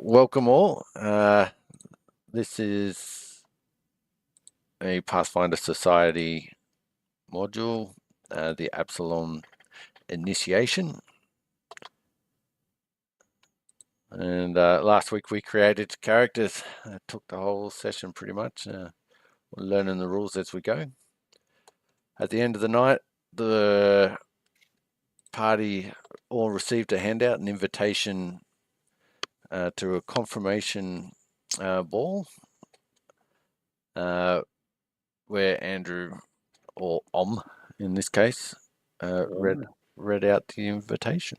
welcome all. This is a Pathfinder Society module, the Absalom Initiation. And last week we created characters. Took the whole session pretty much. We're learning the rules as we go. At the end of the night, the party all received a handout, an invitation to a confirmation ball, where Andrew, or in this case, read out the invitation.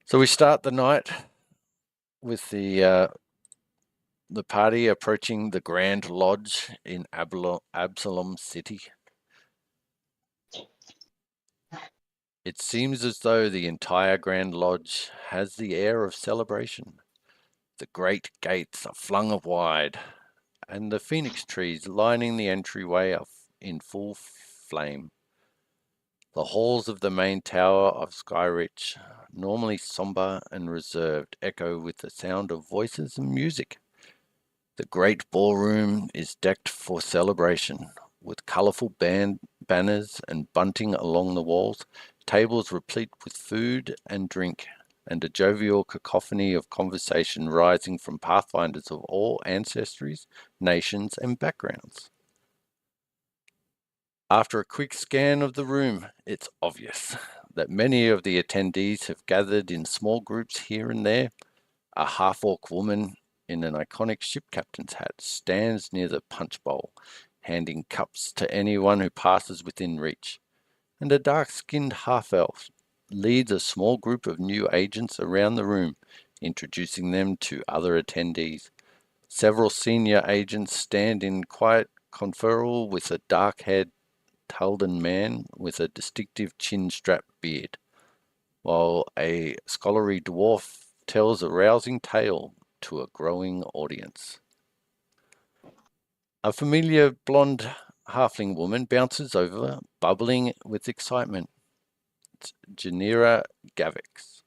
So we start the night with the party approaching the Grand Lodge in Absalom City. It seems as though the entire Grand Lodge has the air of celebration. The great gates are flung wide, and the phoenix trees lining the entryway are in full flame. The halls of the main tower of Skyreach, normally sombre and reserved, echo with the sound of voices and music. The great ballroom is decked for celebration, with colourful banners and bunting along the walls, tables replete with food and drink, and a jovial cacophony of conversation rising from Pathfinders of all ancestries, nations, and backgrounds. After a quick scan of the room, it's obvious that many of the attendees have gathered in small groups here and there. A half-orc woman in an iconic ship captain's hat stands near the punch bowl, handing cups to anyone who passes within reach. And a dark-skinned half-elf leads a small group of new agents around the room, introducing them to other attendees. Several senior agents stand in quiet conferral with a dark-haired Taldan man with a distinctive chin-strap beard, while a scholarly dwarf tells a rousing tale to a growing audience. A familiar blonde halfling woman bounces over, bubbling with excitement. It's Janira Gavix,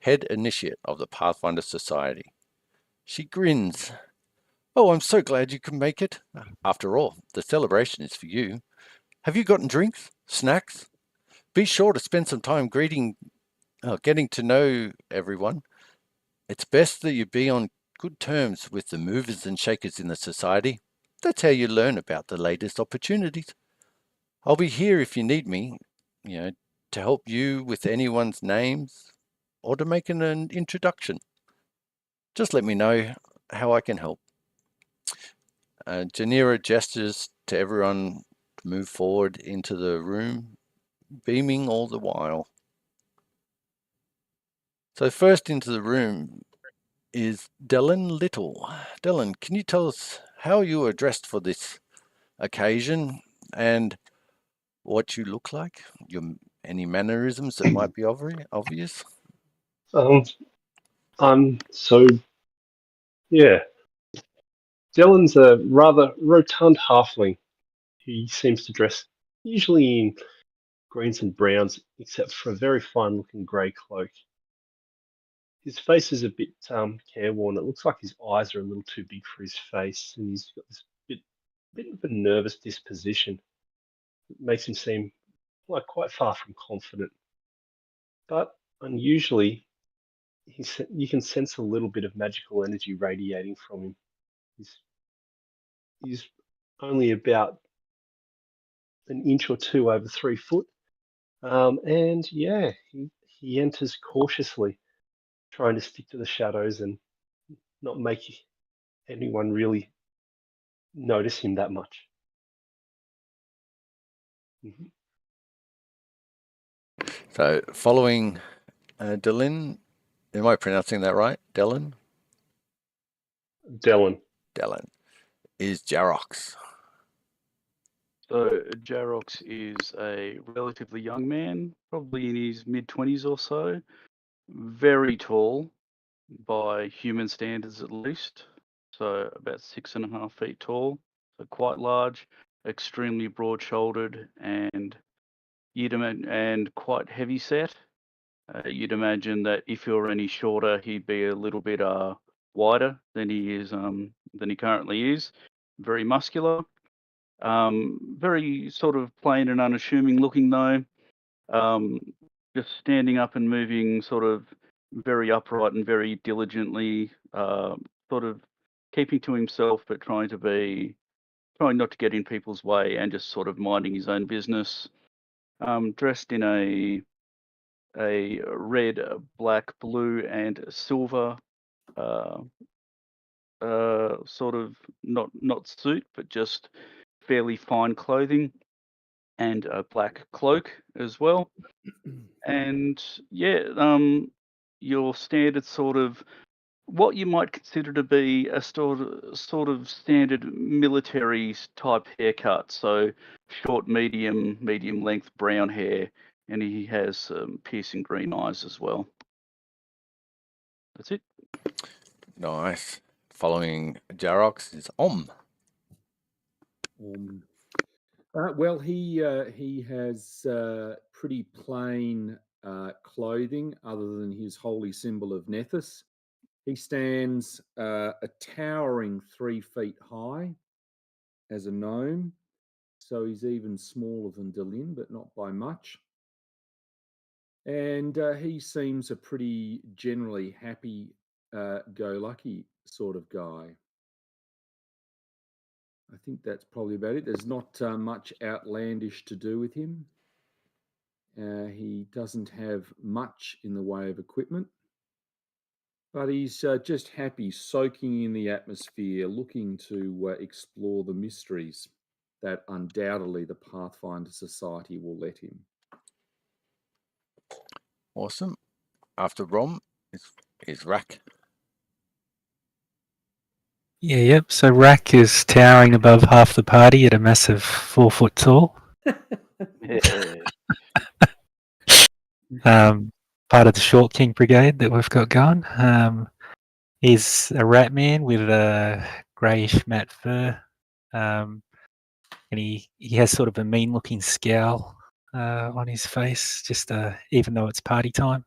head initiate of the Pathfinder Society. She grins. "Oh, I'm so glad you can make it. After all, the celebration is for you. Have you gotten drinks? Snacks? Be sure to spend some time getting to know everyone. It's best that you be on good terms with the movers and shakers in the society. That's how you learn about the latest opportunities. I'll be here if you need me, to help you with anyone's names or to make an introduction. Just let me know how I can help." Janira gestures to everyone to move forward into the room, beaming all the while. So first into the room is Dylan Little. Dylan, can you tell us how you were dressed for this occasion and what you look like? Any mannerisms that might be obvious? Yeah. Dylan's a rather rotund halfling. He seems to dress usually in greens and browns, except for a very fine-looking grey cloak. His face is a bit careworn. It looks like his eyes are a little too big for his face, and he's got this bit of a nervous disposition. It makes him seem like quite far from confident. But unusually, you can sense a little bit of magical energy radiating from him. He's only about an inch or two over 3 foot. And yeah, he enters cautiously, trying to stick to the shadows and not make anyone really notice him that much. Mm-hmm. So following Dylan, am I pronouncing that right? Dylan? Dylan. Dylan is Jarox. So Jarox is a relatively young man, probably in his mid-20s or so, very tall by human standards at least, so about 6.5 feet tall, so quite large, extremely broad-shouldered and quite heavy set. You'd imagine that if you're any shorter, he'd be a little bit wider than he currently is. Very muscular, very sort of plain and unassuming looking though. Just standing up and moving sort of very upright and very diligently, sort of keeping to himself, but trying not to get in people's way and just sort of minding his own business. Dressed in a red, black, blue, and silver sort of not suit, but just fairly fine clothing, and a black cloak as well. And yeah, your standard sort of what you might consider to be a sort of standard military type haircut. So short, medium length brown hair, and he has piercing green eyes as well. That's it. Nice. Following Jarox is Om. Well, he has pretty plain clothing other than his holy symbol of Nethys. He stands a towering 3 feet high as a gnome, so he's even smaller than Delin, but not by much. And he seems a pretty generally happy-go-lucky sort of guy. I think that's probably about it. There's not much outlandish to do with him. He doesn't have much in the way of equipment, but he's just happy soaking in the atmosphere, looking to explore the mysteries that undoubtedly the Pathfinder Society will let him. Awesome. After Rom is Rack. Yep. So Rack is towering above half the party at a massive 4 foot tall. Part of the Short King Brigade that we've got going. He's a rat man with a greyish matte fur, and he has sort of a mean-looking scowl on his face, just even though it's party time.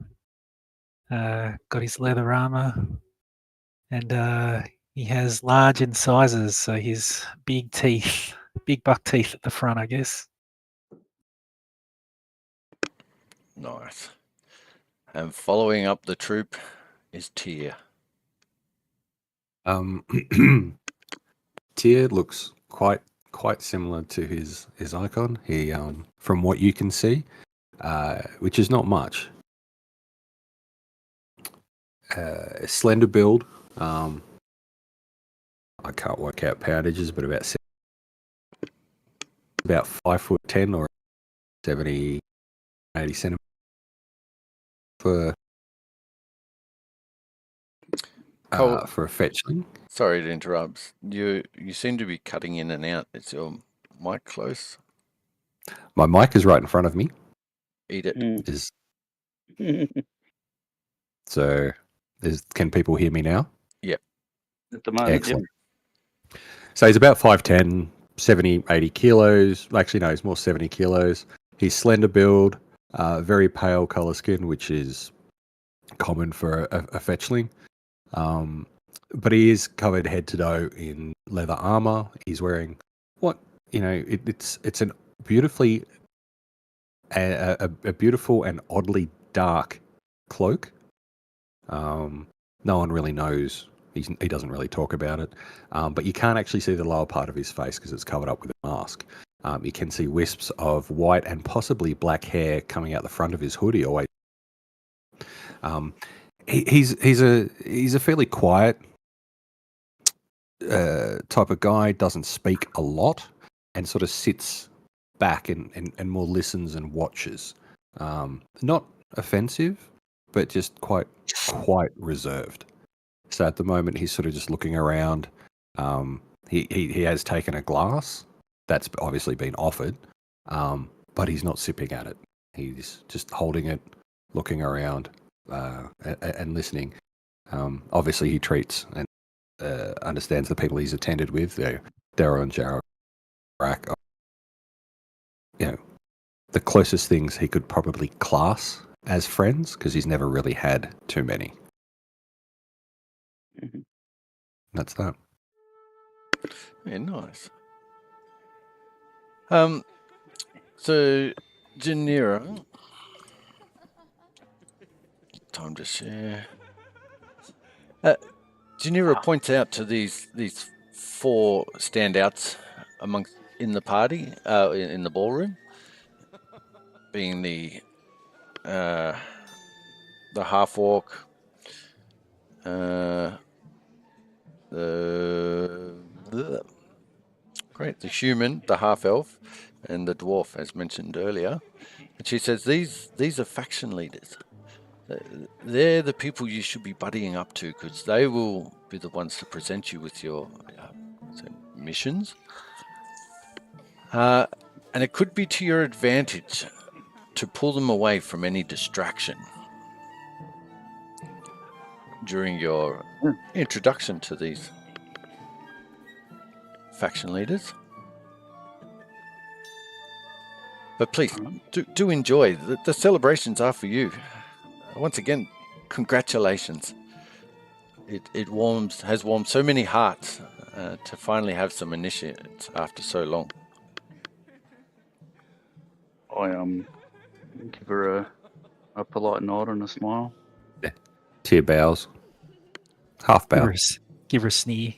Got his leather armor, and he has large incisors, so his big teeth, big buck teeth at the front, I guess. Nice. And following up the troop is Tyr. Tyr looks quite similar to his icon. He, from what you can see, which is not much. Slender build. I can't work out poundages, but about 5'10" or 70, 80 centimeters. For a fetchling. Sorry to interrupt. You seem to be cutting in and out. Is your mic close? My mic is right in front of me. Eat it. So, can people hear me now? Yep. At the moment, excellent. Yep. So he's about 5'10", 70, 80 kilos. Actually, no, he's more 70 kilos. He's slender build, very pale color skin, which is common for a fetchling. But he is covered head to toe in leather armor. He's wearing it's a beautiful and oddly dark cloak. No one really knows. He doesn't really talk about it. But you can't actually see the lower part of his face because it's covered up with a mask. You can see wisps of white and possibly black hair coming out the front of his hoodie. Always. He's a fairly quiet type of guy. Doesn't speak a lot and sort of sits back and more listens and watches. Not offensive, but just quite reserved. So at the moment, he's sort of just looking around. He has taken a glass that's obviously been offered, but he's not sipping at it. He's just holding it, looking around, and listening. Obviously, he treats and understands the people he's attended with. Daryl and Jarrah, the closest things he could probably class as friends because he's never really had too many. Mhm. That's that. Yeah, nice. So, Janira, time to share. Janira points out to these 4 standouts in the party, in the ballroom, being the half-orc, the human, the half-elf, and the dwarf, as mentioned earlier. And she says these are faction leaders. They're the people you should be buddying up to because they will be the ones to present you with your missions. And it could be to your advantage to pull them away from any distraction during your introduction to these faction leaders. But please, do enjoy. The celebrations are for you. Once again, congratulations. It has warmed so many hearts to finally have some initiates after so long. I give her a polite nod and a smile. Tear bows. Half bow. Give her a snee.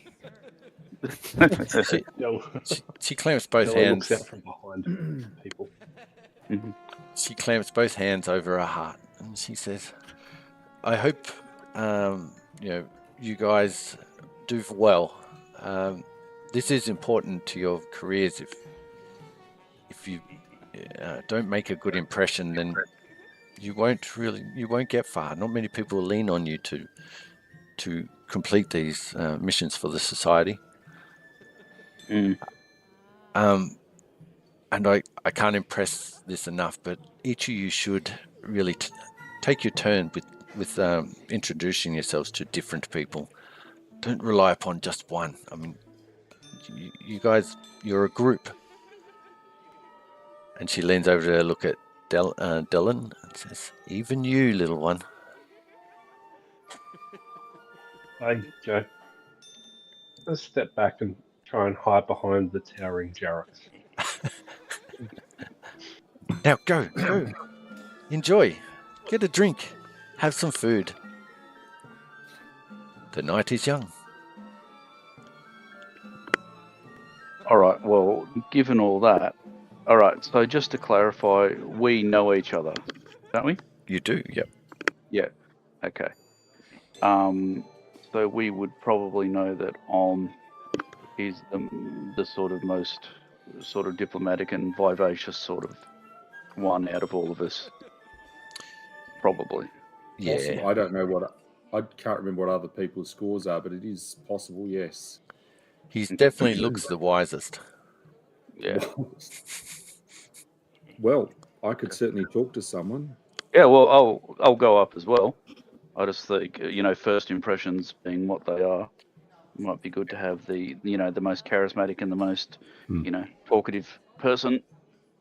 She clamps both Dylan hands. looks out from behind people. Mm-hmm. She clamps both hands over her heart and she says, I hope you guys do well. This is important to your careers. If you don't make a good impression, then you won't get far. Not many people lean on you to complete these missions for the society. Mm. And I can't impress this enough, but each of you should really take your turn with introducing yourselves to different people. Don't rely upon just one. I mean, you guys, you're a group. And she leans over to look at Dylan and says, even you, little one. Hey, Joe. Let's step back and try and hide behind the towering Jarrocks. Now go. Enjoy. Get a drink. Have some food. The night is young. All right. Well, given all that, all right. So just to clarify, we know each other, don't we? You do, yep. Yeah. Okay. So we would probably know that is the sort of most sort of diplomatic and vivacious sort of one out of all of us. Probably. Yeah. Possible. I don't know I can't remember what other people's scores are, but it is possible, yes. He definitely looks the wisest. Yeah. Well, I could certainly talk to someone. Yeah. Well, I'll go up as well. I just think first impressions being what they are, it might be good to have the the most charismatic and the most talkative person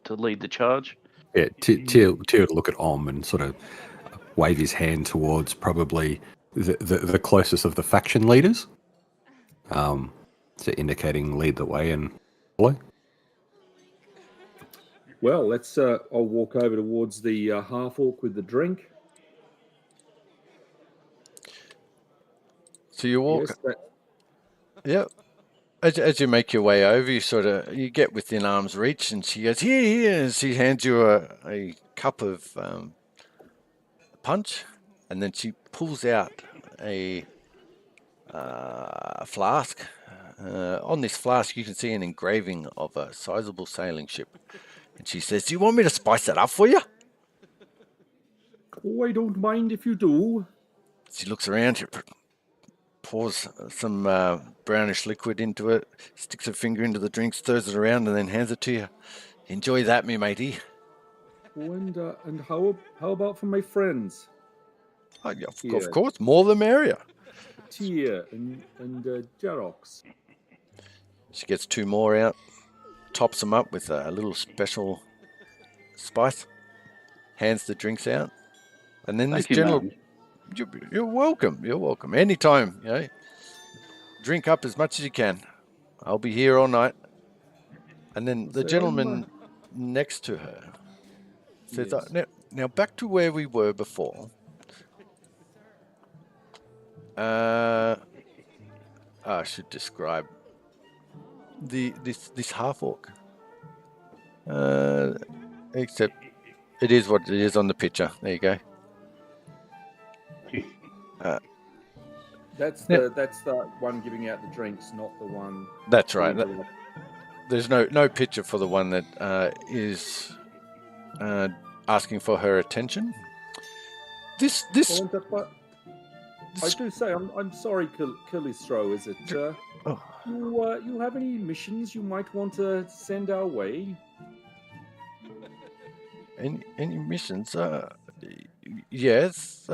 to lead the charge. Yeah, Teal to look at Om and sort of wave his hand towards probably the closest of the faction leaders. So indicating lead the way and follow. Well, let's. I'll walk over towards the half-orc with the drink. So you walk. Yes, Yep. As you make your way over, you get within arm's reach, and she goes, here, and she hands you a cup of punch, and then she pulls out a flask. On this flask, you can see an engraving of a sizable sailing ship. And she says, do you want me to spice it up for you? Oh, I don't mind if you do. She looks around, she pours some brownish liquid into it, sticks her finger into the drink, stirs it around, and then hands it to you. Enjoy that, me matey. Oh, and how about for my friends? Oh, yeah, of course, more the merrier. Tia and Jarrocks. She gets 2 more out, tops them up with a little special spice, hands the drinks out. And then Thank this you, gentleman, ma'am. you're welcome. You're welcome. Anytime, drink up as much as you can. I'll be here all night. And then the So gentleman next to her says, Yes. now back to where we were before. I should describe this half orc. Except it is what it is on the picture. There you go. That's Yeah. that's the one giving out the drinks, not the one. That's right. There's no picture for the one that is asking for her attention. This But I do say I'm sorry, Calistro. Is it? Oh. You have any missions you might want to send our way? Any missions? Yes.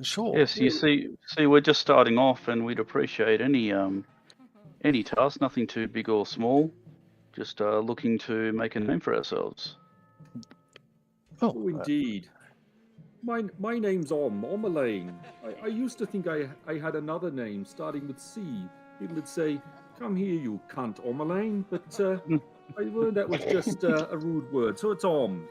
Sure. Yes, you see, we're just starting off, and we'd appreciate any task, nothing too big or small. Just looking to make a name for ourselves. Oh, indeed. My name's Omalain. I used to think I had another name starting with C. People would say, "Come here, you cunt, Omalain," but I learned that was just a rude word, so it's Om.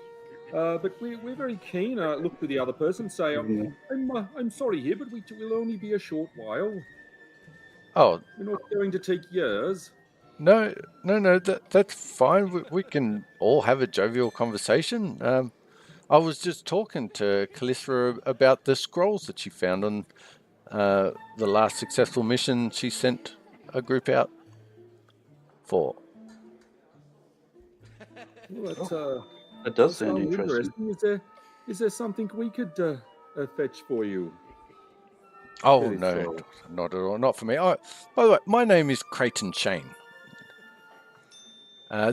But we're very keen. Look to the other person, say, "I'm sorry here, but we'll only be a short while. Oh, We're not going to take years." no. That's fine. We can all have a jovial conversation. I was just talking to Calistro about the scrolls that she found on the last successful mission she sent a group out for. Well, That does sound interesting. Is there something we could fetch for you? Oh, Really no, so. not at all. Not for me. By the way, my name is Creighton Shane.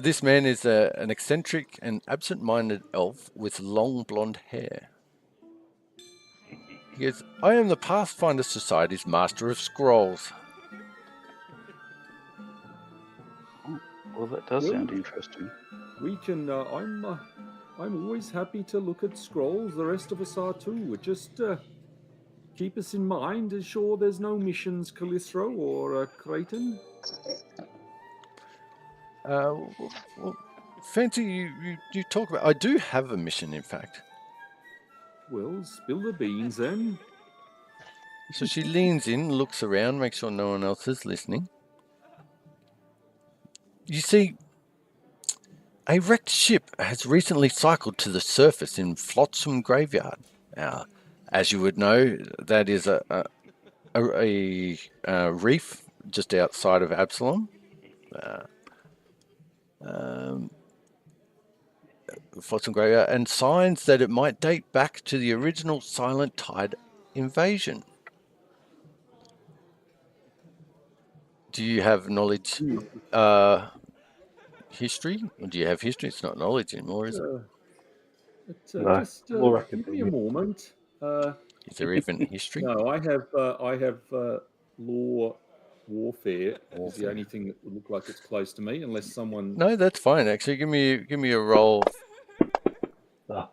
This man is an eccentric and absent-minded elf with long blonde hair. He goes, I am the Pathfinder Society's Master of Scrolls. Well, that does sound interesting. We can. I'm always happy to look at scrolls. The rest of us are too. Just keep us in mind. Sure, there's no missions, Calistro or Creighton. Well, fancy you talk about. I do have a mission, in fact. Well, spill the beans then. So she leans in, looks around, makes sure no one else is listening. You see, a wrecked ship has recently cycled to the surface in Flotsam Graveyard. Now, as you would know, that is a reef just outside of Absalom. Flotsam Graveyard, and signs that it might date back to the original Silent Tide invasion. Do you have knowledge? History? Or do you have history? It's not knowledge anymore, is it? No, Just more give me a moment. Is there even history? No, I have law warfare. Is the only thing that would look like it's close to me, unless someone. No, that's fine. Actually, give me a roll. I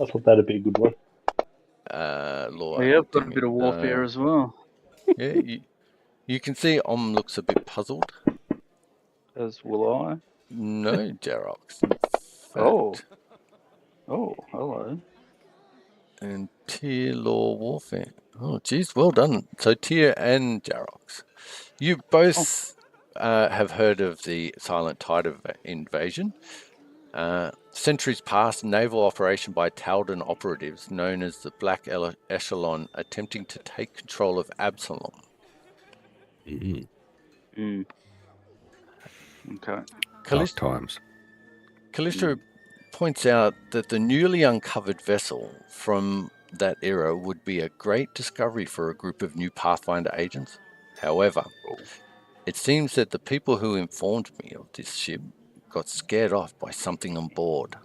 thought that'd be a good one. Law. Yeah, I've got a bit of warfare as well. Yeah, you can see looks a bit puzzled. As will I. No, Jarox. Oh, hello. And Tyr Law Warfare. Oh, geez, well done. So Tyr and Jarox, you both have heard of the Silent Tide invasion. Centuries past, naval operation by Taldan operatives known as the Black Echelon attempting to take control of Absalom. Mm. Okay. Dark times. Calistro points out that the newly uncovered vessel from that era would be a great discovery for a group of new Pathfinder agents. However, it seems that the people who informed me of this ship got scared off by something on board.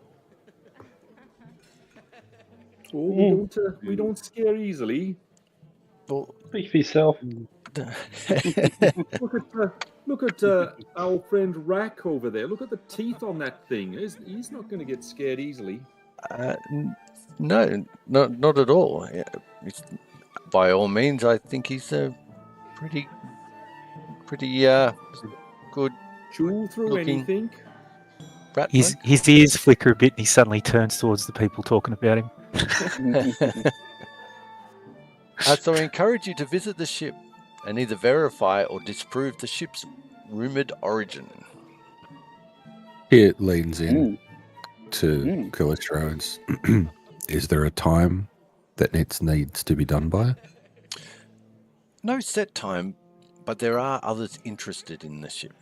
Oh, we don't scare easily. Well, Speak for yourself. Look at our friend Rack over there. Look at the teeth on that thing. He's not going to get scared easily. No, not at all. By all means, I think he's a pretty good Chew through looking anything. rat His ears flicker a bit and he suddenly turns towards the people talking about him. So I encourage you to visit the ship and either verify or disprove the ship's rumored origin. It leans in to Calistro. Is there a time that needs to be done by? No set time, but there are others interested in the ship.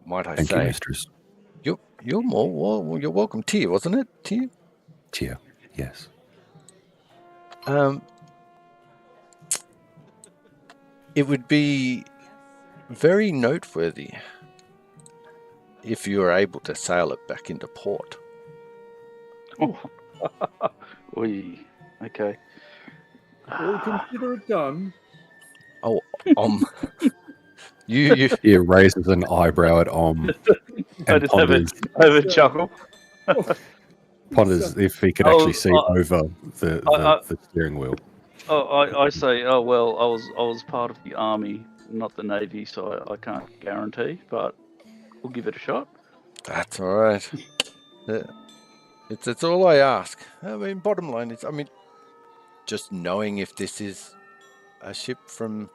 Might I Thank say, you, mistress. you're you're welcome. Tyr, wasn't it? Tyr? Tyr, yes. It would be very noteworthy if you were able to sail it back into port. Oy. Okay. We'll consider it done. Oh, you He raises an eyebrow at I and just have a chuckle. ponders if he could actually see over the steering wheel. I say, oh well, I was part of the army, not the navy, so I can't guarantee, but we'll give it a shot. That's all right. It's all I ask. I mean, bottom line is, just knowing if this is a ship from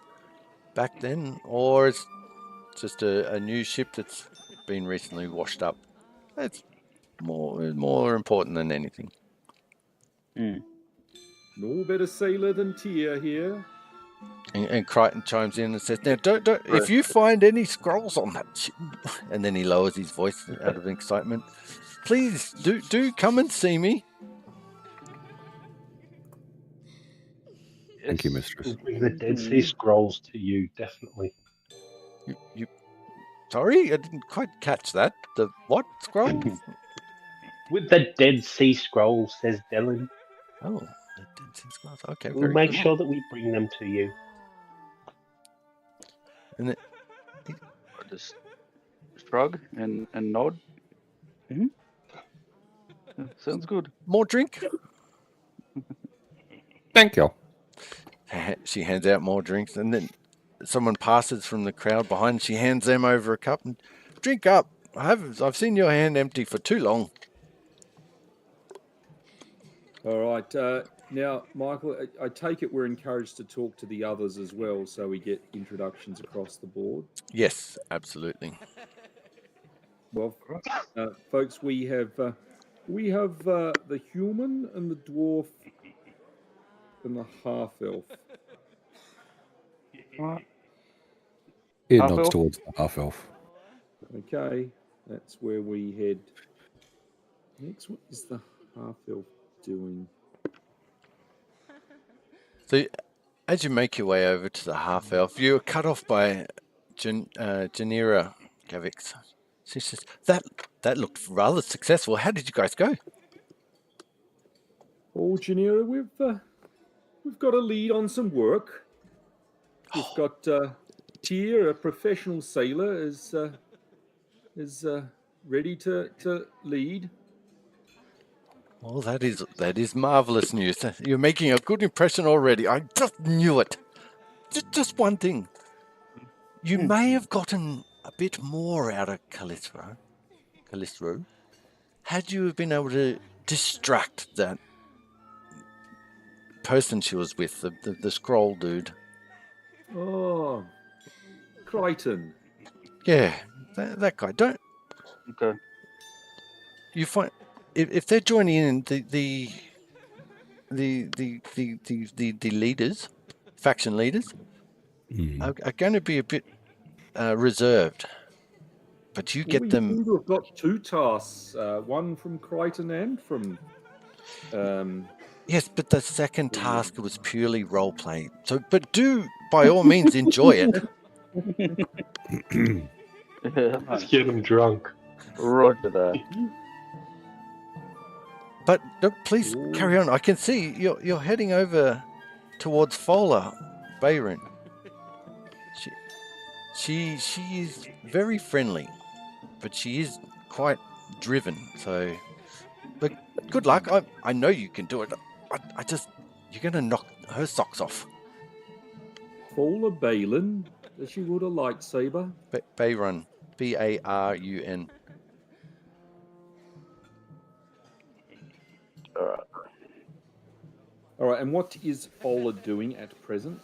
back then or it's just a new ship that's been recently washed up. It's more important than anything. No better sailor than Tyr here. And Crichton chimes in and says, "Now, don't if you find any scrolls on that ship," and then he lowers his voice out of excitement, "please do come and see me." Thank you, mistress. We'll bring the Dead Sea Scrolls to you, definitely. You sorry, I didn't quite catch that. The what scroll? With the Dead Sea Scrolls, says Dylan. Oh, the Dead Sea Scrolls. Okay, We'll very make good. sure that we bring them to you. And I just shrug and nod. Sounds good. more drink. Thank you. She hands out more drinks, and then someone passes from the crowd behind. She hands them over a cup and drink up. I've seen your hand empty for too long. All right. Now, Michael, I take it we're encouraged to talk to the others as well, so we get introductions across the board. Yes, absolutely. Well, folks, we have the human and the dwarf and the half-elf. It Half nods elf? towards the half elf. Okay, that's where we head. Next, what is the half-elf doing? So, as you make your way over to the half elf, you're cut off by Janira Gavix. She says, "That looked rather successful. How did you guys go?" Oh, Janira, we've got a lead on some work. We've got Tyr, a professional sailor, is ready to lead. Well, that is marvelous news. You're making a good impression already. I just knew it. Just one thing. You may have gotten a bit more out of Calistro, had you been able to distract that person she was with, the scroll dude. Oh, Crichton. Yeah, that guy. Don't Okay. you find if they're joining in the leaders, faction leaders, are going to be a bit reserved, but you get We them. seem to have got two tasks, one from Crichton and from. Yes, but the second task was purely role play. So, but do by all means enjoy it. Let's get them drunk. Roger that. But no, please carry on. I can see you're heading over towards Fola, Bayrin. She is very friendly, but she is quite driven. So, but Good luck. I know you can do it. I just... You're going to knock her socks off. Paula Balin, does she wield a lightsaber? Bayrun. Barun. All right. All right, and what is Paula doing at present?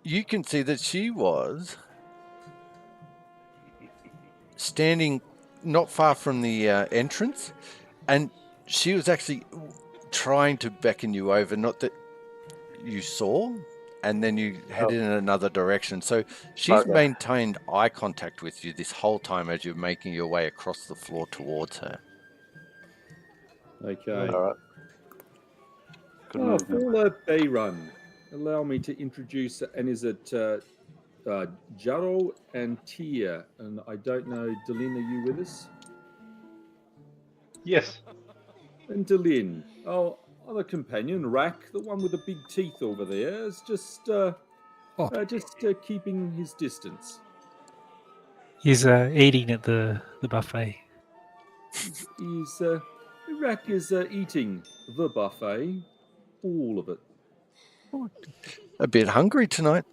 You can see that she was standing not far from the entrance, and she was actually trying to beckon you over, not that you saw, and then you headed in another direction. So she's maintained eye contact with you this whole time as you're making your way across the floor towards her. Okay. All right. Good movement. Paula Bayrun, allow me to introduce, and is it Jaro and Tia? And I don't know, Delin, are you with us? Yes. And Delin, our other companion, Rack, the one with the big teeth over there, is just keeping his distance. He's eating at the buffet. Rack is eating the buffet, all of it. A bit hungry tonight.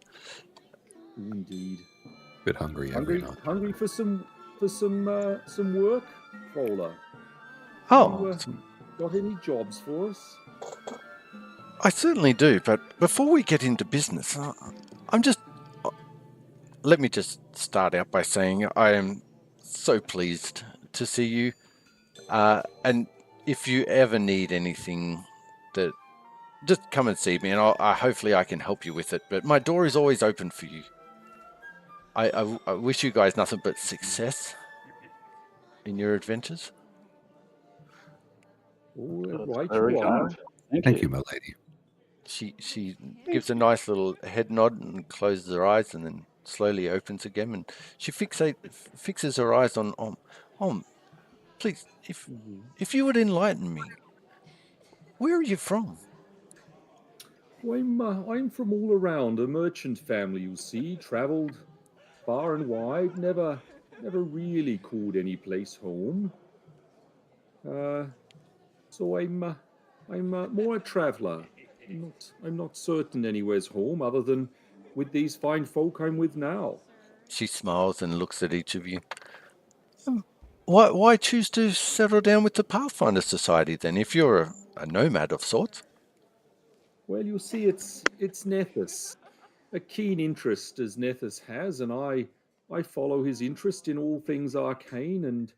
Indeed. Bit hungry every night. Hungry for some work, Paula. Oh, Got any jobs for us? I certainly do, but before we get into business, let me just start out by saying I am so pleased to see you. And if you ever need anything, just come and see me, and hopefully I can help you with it. But my door is always open for you. I wish you guys nothing but success in your adventures. All right, Very you are. kind. Thank you, my lady. She gives a nice little head nod and closes her eyes, and then slowly opens again. And she fixes her eyes on. Please, if you would enlighten me, where are you from? I'm from all around, a merchant family, you see, travelled far and wide, never really called any place home. So I'm more a traveller. I'm not certain anywhere's home other than with these fine folk I'm with now. She smiles and looks at each of you. Why choose to settle down with the Pathfinder Society then, if you're a nomad of sorts? Well, you see, it's Nethys, a keen interest as Nethys has, and I follow his interest in all things arcane and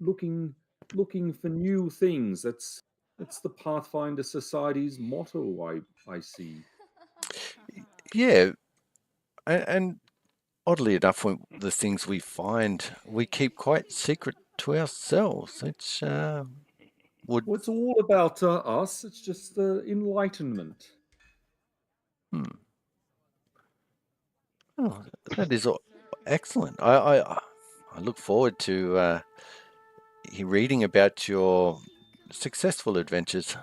looking for new things. That's the Pathfinder Society's motto. I see. Yeah, and oddly enough, the things we find, we keep quite secret to ourselves. It's Well, it's all about us. It's just enlightenment. Oh, that is excellent. I look forward to reading about your successful adventures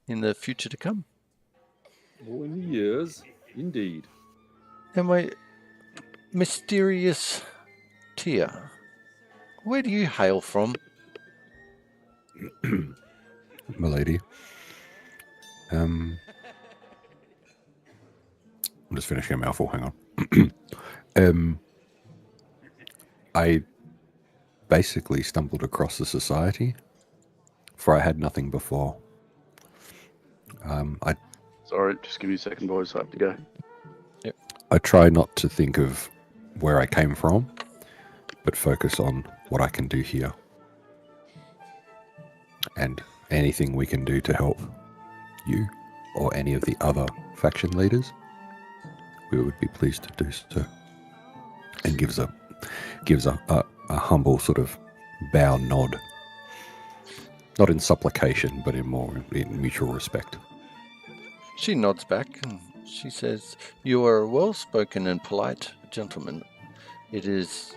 in the future to come. Oh, in the years, indeed. And my mysterious Tia, where do you hail from? Milady. I'm just finishing a mouthful, hang on. I basically stumbled across the society, for I had nothing before. Sorry, just give me a second, boys. I have to go. Yep. I try not to think of where I came from, but focus on what I can do here. And anything we can do to help you or any of the other faction leaders, we would be pleased to do so. And gives a humble sort of bow nod. Not in supplication, but in mutual respect. She nods back and she says, "You are a well-spoken and polite gentleman. It is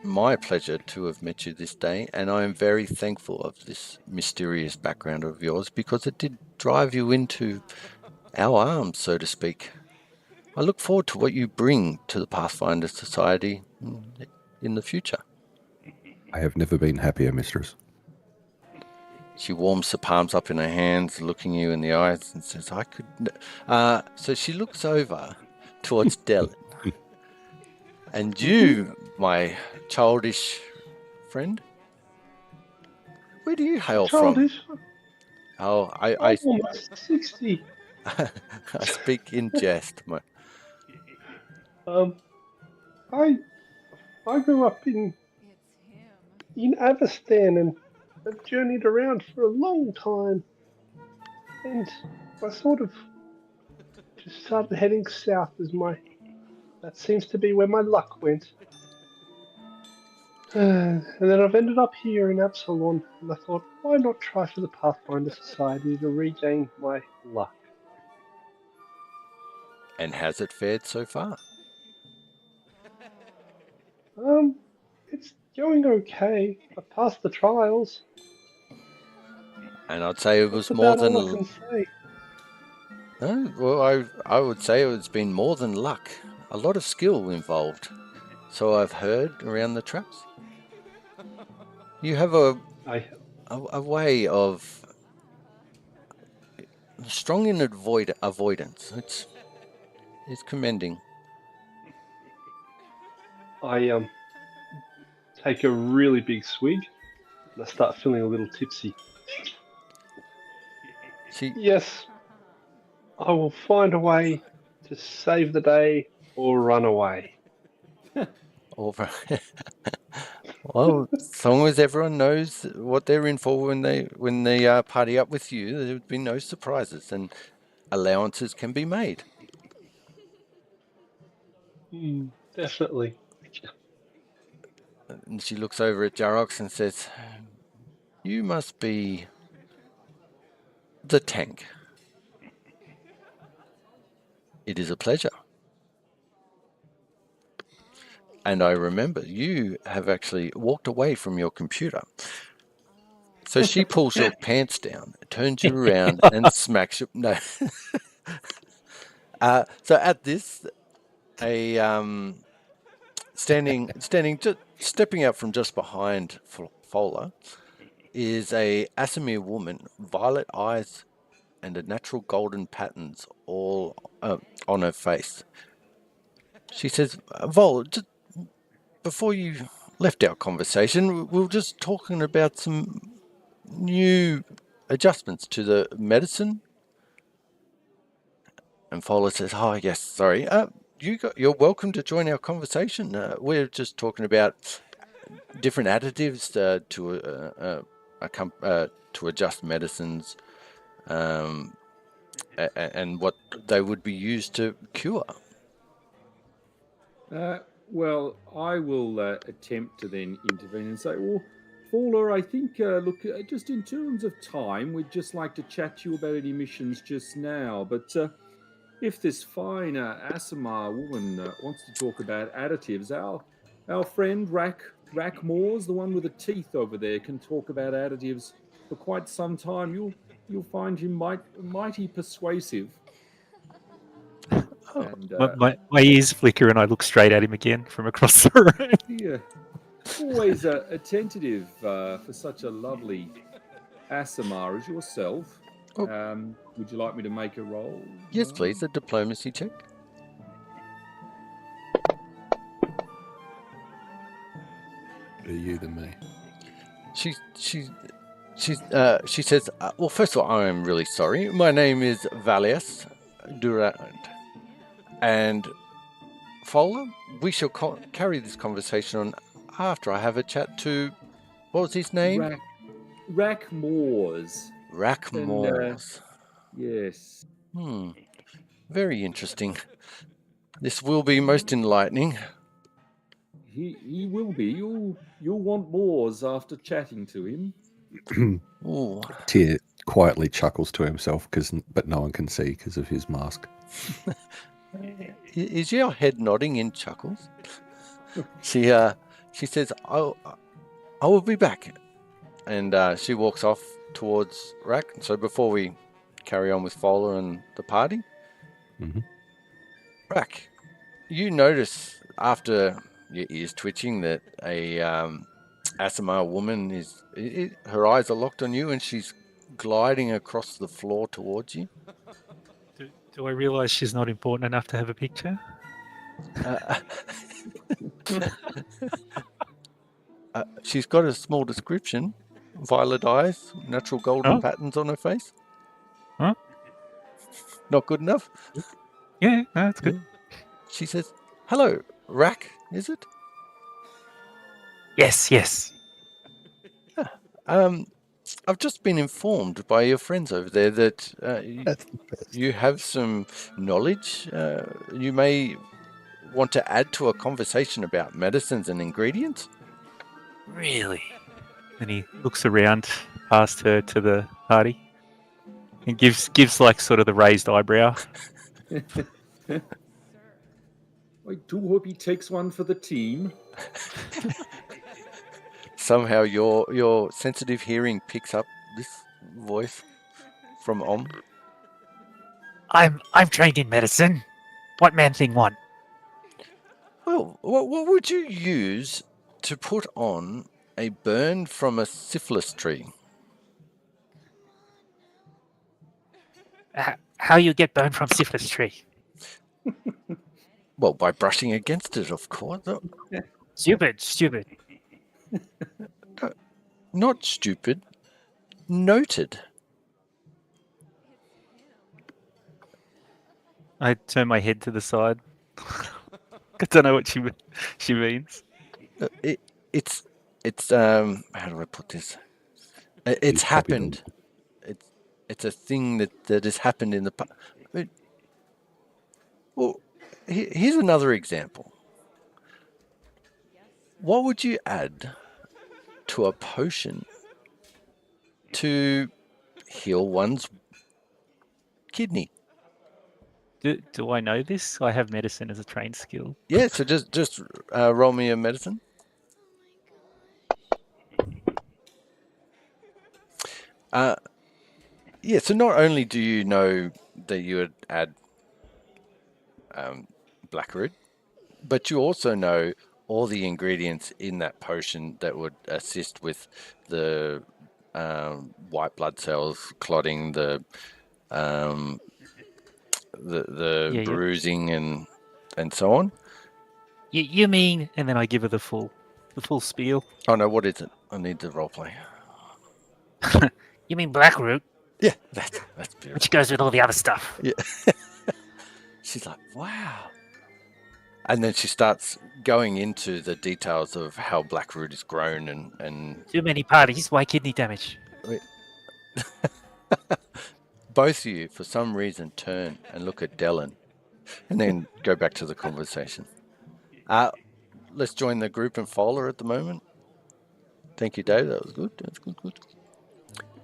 my pleasure to have met you this day, and I am very thankful of this mysterious background of yours because it did drive you into our arms, so to speak. I look forward to what you bring to the Pathfinder Society in the future." I have never been happier, mistress. She warms the palms up in her hands, looking you in the eyes, and says, "I could." So she looks over towards Dylan, and you, my childish friend, where do you hail from? Childish. Oh, I'm almost 60. I speak in jest. I grew up in Avestan and have journeyed around for a long time, and I sort of just started heading south as that seems to be where my luck went. And then I've ended up here in Absalon, and I thought, why not try for the Pathfinder Society to regain my luck? And has it fared so far? It's going okay. I passed the trials. And I'd say it was That's more about than. all I can say. No, well, I would say it's been more than luck. A lot of skill involved. So I've heard around the traps. You have a way of strong in avoidance. It's commending. I take a really big swig, and I start feeling a little tipsy. Yes, I will find a way to save the day or run away. Well, as long as everyone knows what they're in for when they party up with you, there would be no surprises, and allowances can be made. Definitely. And she looks over at Jarox and says, "You must be the tank." It is a pleasure. And I remember you have actually walked away from your computer. So she pulls your pants down, turns you around, and smacks you. No. So at this, stepping out from just behind Fola is a Asimir woman, violet eyes and a natural golden patterns all on her face. She says, "Vol, just before you left our conversation, we were just talking about some new adjustments to the medicine." And Fowler says, "Oh, yes, sorry. You're welcome to join our conversation. We're just talking about different additives to adjust medicines, and what they would be used to cure." Well, I will attempt to then intervene and say, well, Fowler, I think, look, just in terms of time, we'd just like to chat to you about any missions just now. But if this fine Asimar woman wants to talk about additives, our friend Rack Moores, the one with the teeth over there, can talk about additives for quite some time. You'll find him mighty persuasive. And, my ears flicker and I look straight at him again from across the room. Yeah, always attentive for such a lovely Asimar as yourself. Would you like me to make a roll? Yes, please. A diplomacy check. Better you than me. She says, "Well, first of all, I am really sorry. My name is Valius Durand. And Fowler, we shall carry this conversation on after I have a chat to, what was his name? Rack Moores. Rack Moores. Yes. Very interesting. This will be most enlightening." He will be. You'll want Moores after chatting to him. Tyr quietly chuckles to himself, but no one can see because of his mask. Is your head nodding in chuckles? She says, I will be back." And she walks off towards Rack. So before we carry on with Fowler and the party, Rack, you notice after your ears twitching that a Asimar woman is, her eyes are locked on you, and she's gliding across the floor towards you. Do I realise she's not important enough to have a picture? She's got a small description: violet eyes, natural golden patterns on her face. Huh? Not good enough? Yeah, no, that's good. She says, "Hello, Rack, is it?" Yes. I've just been informed by your friends over there that That's the best. you have some knowledge you may want to add to a conversation about medicines and ingredients. Really? And he looks around past her to the party and gives like sort of the raised eyebrow. I do hope he takes one for the team. Somehow your sensitive hearing picks up this voice from Om. I'm trained in medicine. What man thing want? Well, what would you use to put on a burn from a syphilis tree? How you get burned from syphilis tree? Well, by brushing against it, of course. Stupid. Not stupid. Noted. I turn my head to the side. I don't know what she means. It's how do I put this? It's happened. It's a thing that has happened in the past. Well, here's another example. What would you add to a potion to heal one's kidney? Do I know this? I have medicine as a trained skill. Yeah, so just roll me a medicine. Yeah, so not only do you know that you would add blackroot, but you also know all the ingredients in that potion that would assist with the white blood cells clotting, the bruising and so on. You mean? And then I give her the full spiel. Oh no, what is it? I need the role play. You mean blackroot? Yeah, that's beautiful. Which goes with all the other stuff. Yeah. She's like, wow. And then she starts going into the details of how blackroot is grown and Too many parties. Why kidney damage? both of you, for some reason, turn and look at Dylan and then go back to the conversation. Let's join the group and Fowler at the moment. Thank you, Dave. That was good. That's good.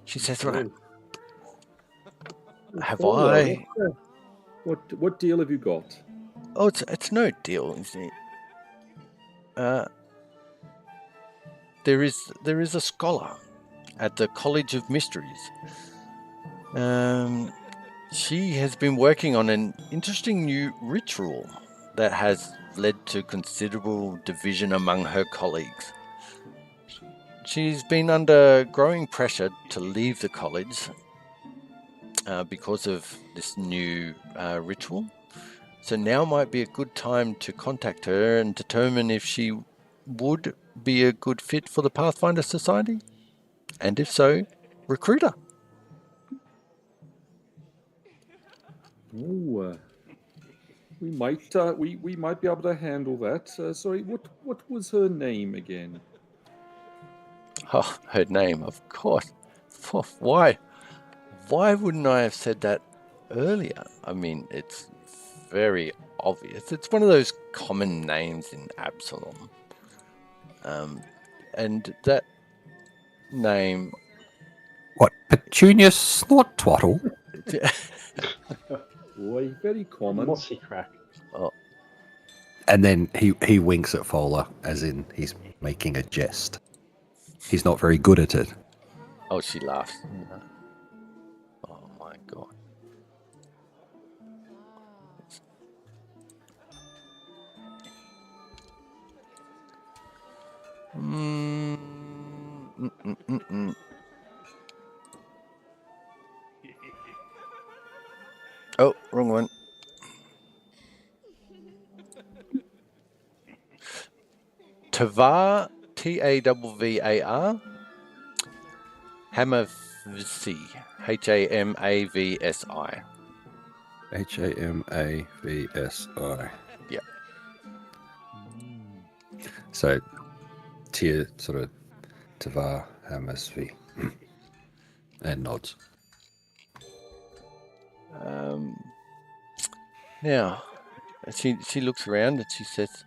She says, right. Have I... What deal have you got? Oh, it's no deal, you see. There is a scholar at the College of Mysteries. She has been working on an interesting new ritual that has led to considerable division among her colleagues. She's been under growing pressure to leave the college because of this new ritual. So now might be a good time to contact her and determine if she would be a good fit for the Pathfinder Society. And if so, recruit her. Oh, we might be able to handle that. Sorry, what was her name again? Oh, her name, of course. Why wouldn't I have said that earlier? I mean, it's very obvious. It's one of those common names in Absalom. And that name... What, Petunia Snot-Twaddle? Boy, very common. Mossy crack. Oh. And then he winks at Fowler, as in he's making a jest. He's not very good at it. Oh, she laughs. Oh my god. Oh, wrong one. Tavar, Tavvar, Hamavsi, Hamavsi. Hamavsi. Yep. So, Tia sort of Tavar Hamasvi and nods. Now, she looks around and she says,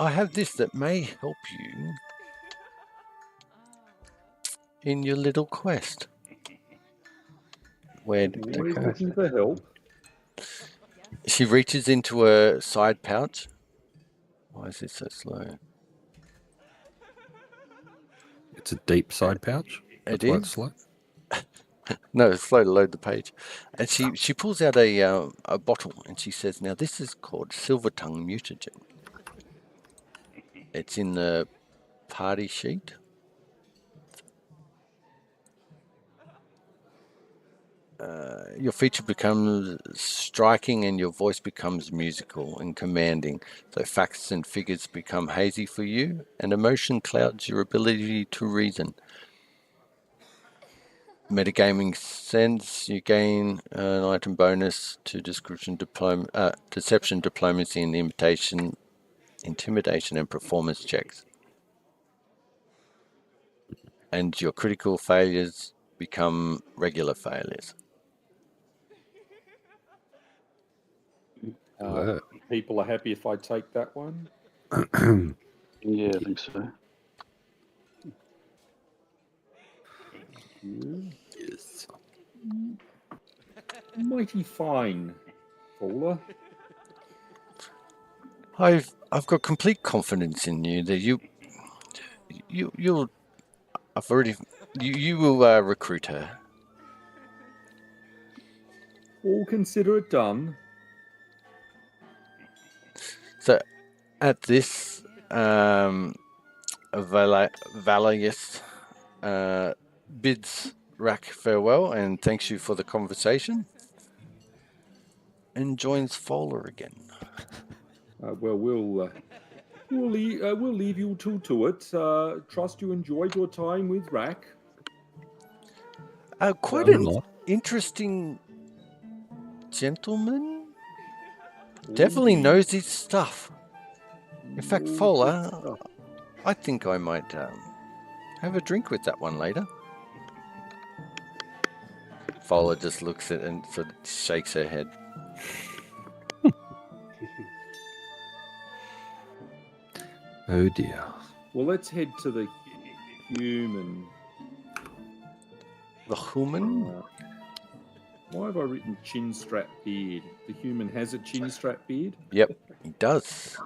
I have this that may help you in your little quest. Where did Always it go? looking for help. She reaches into her side pouch. Why is this so slow? It's a deep side pouch. It That's why is? it's slow. No, it's slow to load the page. And she pulls out a bottle and she says, now this is called Silver Tongue Mutagen. It's in the party sheet. Your feature becomes striking and your voice becomes musical and commanding. So facts and figures become hazy for you and emotion clouds your ability to reason. Metagaming sense, you gain an item bonus to deception, diplomacy, and intimidation, and performance checks. And your critical failures become regular failures. People are happy if I take that one. Yeah, I think so. Yes. Mighty fine, Fowler. I've got complete confidence in you that you'll you will recruit her. All consider it done. So at this, Valerius bids Rack farewell and thanks you for the conversation, and joins Fowler again. We'll leave you two to it. Trust you enjoyed your time with Rack. Quite an interesting gentleman. Definitely knows his stuff. In fact, Fowler, I think I might have a drink with that one later. Fowler just looks at it and sort of shakes her head. Oh dear. Well, let's head to the human. The human? Why have I written chin strap beard? The human has a chin strap beard? Yep, he does.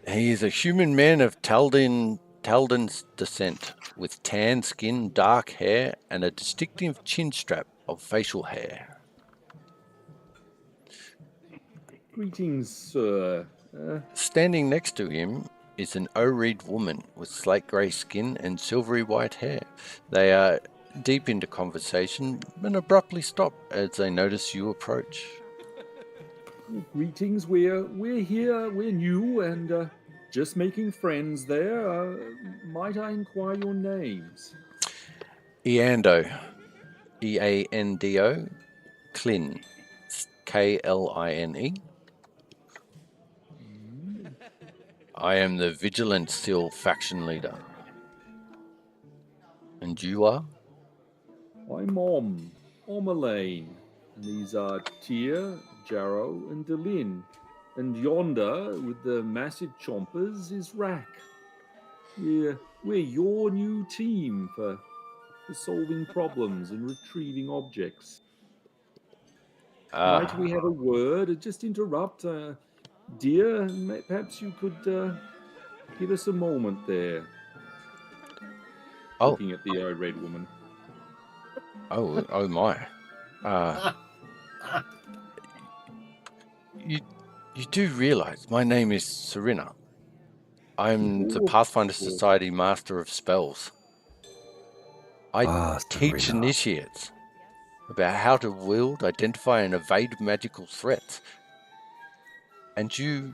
He is a human man of Taldan's descent, with tan skin, dark hair, and a distinctive chin strap of facial hair. Greetings, sir. Standing next to him is an O-Reed woman with slate grey skin and silvery white hair. They are deep into conversation and abruptly stop as they notice you approach. Greetings. We're here. We're new and just making friends. There. Might I inquire your names? Eando, E-A-N-D-O, Klin, K-L-I-N-E. I am the Vigilant Seal faction leader. And you are? I'm Elaine. And these are Tia, Jarrow, and Delin. And yonder, with the massive chompers, is Rack. We're your new team for solving problems and retrieving objects. Might we have a word? Just interrupt. Dear, perhaps you could give us a moment there. Looking at the red woman. Oh my. You do realize my name is Serena. I'm the Pathfinder Society Master of Spells. I teach Serena. initiates about how to wield, identify, and evade magical threats. And you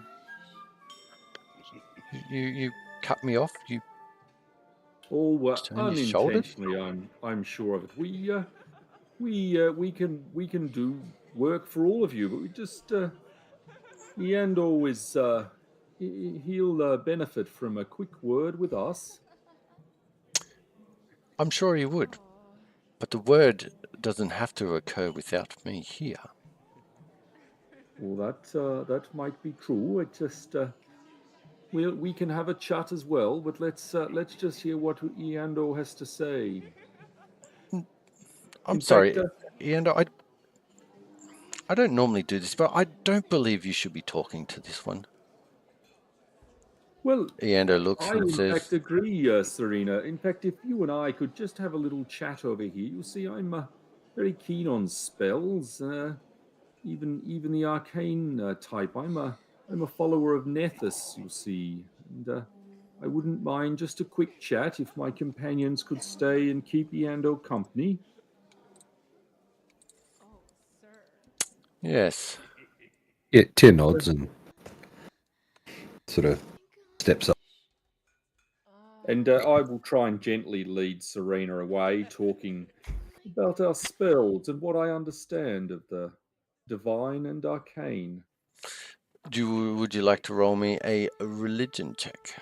cut me off. You Oh, turn your shoulder. unintentionally, I'm sure of it. We can do work for all of you, but we just Iandor is he'll benefit from a quick word with us. I'm sure he would, but the word doesn't have to occur without me here. Well, that might be true. It just we can have a chat as well, but let's just hear what Iandor has to say. I'm In sorry, fact, and I don't normally do this, but I don't believe you should be talking to this one. Well, Iando looks I and in fact says, agree, Serena. In fact, if you and I could just have a little chat over here, you see, I'm very keen on spells, even the arcane type. I'm a follower of Nethys, you see, and I wouldn't mind just a quick chat if my companions could stay and keep Iando company. yes. Yeah, Tyr nods and sort of steps up. And I will try and gently lead Serena away, talking about our spells and what I understand of the divine and arcane. Would you like to roll me a religion check?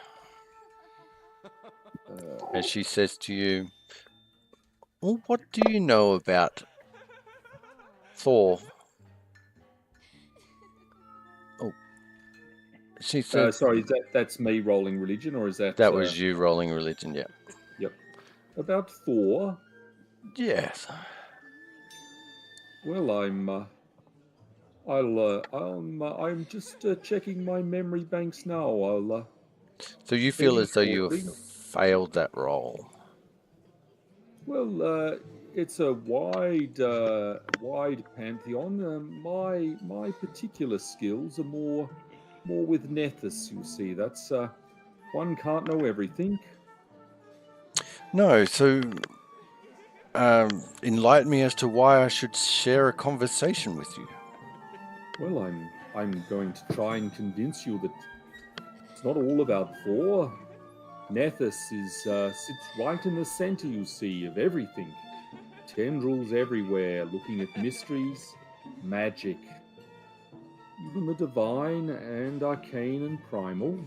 As she says to you, well, what do you know about Thor? Oh, she says Sorry, that's me rolling religion, or is that that was you rolling religion. Yeah. Yep. About Thor. Yes. Well, I'm just checking my memory banks now. So you feel maybe as though you shortly. have failed that roll. Well, it's a wide pantheon. My particular skills are more with Nethys. You see, that's one can't know everything. No, so enlighten me as to why I should share a conversation with you. Well, I'm going to try and convince you that it's not all about Thor. Nethys sits right in the center, you see, of everything. Tendrils everywhere, looking at mysteries, magic, even the divine and arcane and primal.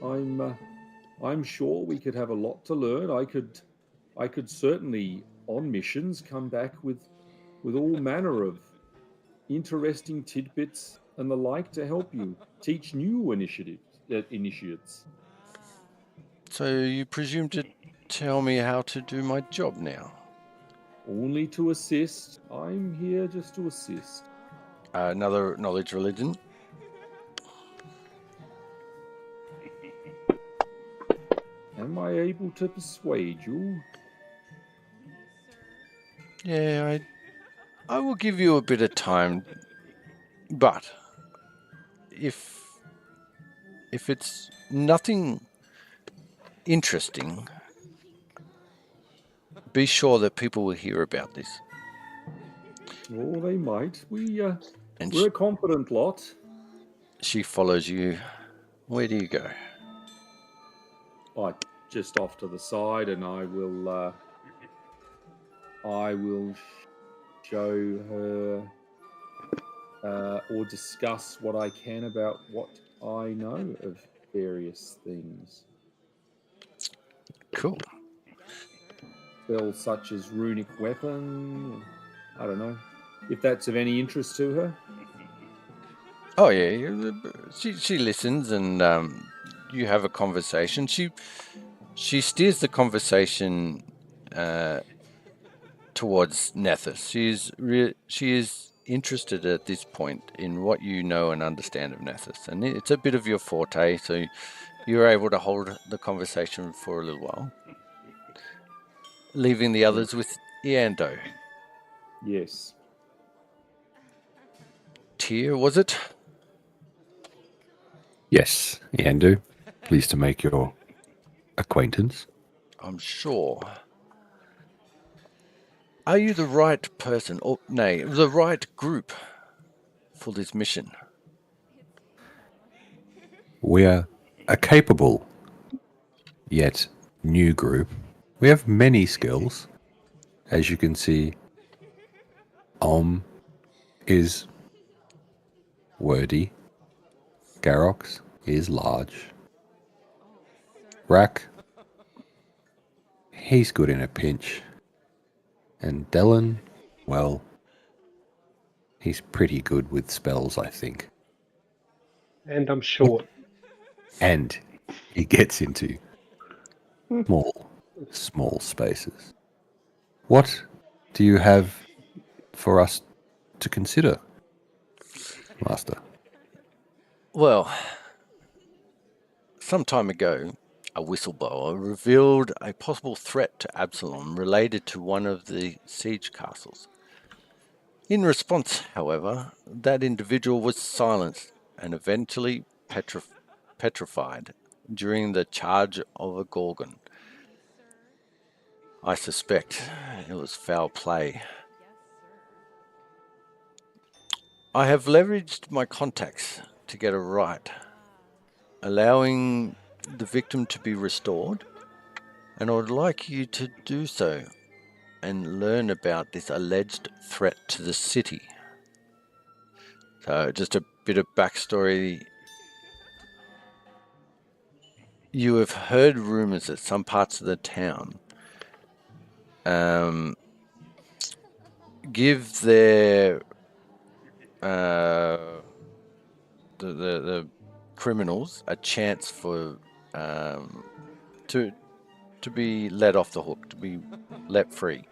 I'm sure we could have a lot to learn. I could certainly, on missions, come back with all manner of interesting tidbits and the like to help you teach new initiates. So you presume to tell me how to do my job now? Only to assist. I'm here just to assist. Another knowledge religion. Am I able to persuade you? Yeah, I will give you a bit of time, but if it's nothing interesting, be sure that people will hear about this. Oh, they might. We're And a confident lot. she follows you. Where do you go? Just off to the side, and I will show her or discuss what I can about what I know of various things. Cool. Spells such as runic weapon. I don't know if that's of any interest to her. Oh yeah, she listens, and you have a conversation. She steers the conversation towards Nethys. She is interested at this point in what you know and understand of Nethys, and it's a bit of your forte. So you're able to hold the conversation for a little while, leaving the others with Iando. Yes. Tyr, was it? Yes, Yandu. Pleased to make your acquaintance. I'm sure. Are you the right person, or nay, the right group for this mission? We are a capable, yet new group. We have many skills. As you can see, is wordy. Garox is large. Rack, he's good in a pinch. And Dellen, well, he's pretty good with spells, I think. And I'm short. And he gets into small spaces. What do you have for us to consider, Master? Well, some time ago, a whistleblower revealed a possible threat to Absalom related to one of the siege castles. In response, however, that individual was silenced and eventually petrified during the charge of a Gorgon. I suspect it was foul play. I have leveraged my contacts to get it right, allowing the victim to be restored, and I would like you to do so and learn about this alleged threat to the city. So, just a bit of backstory. You have heard rumors that some parts of the town give their the criminals a chance for to be let off the hook, to be let free.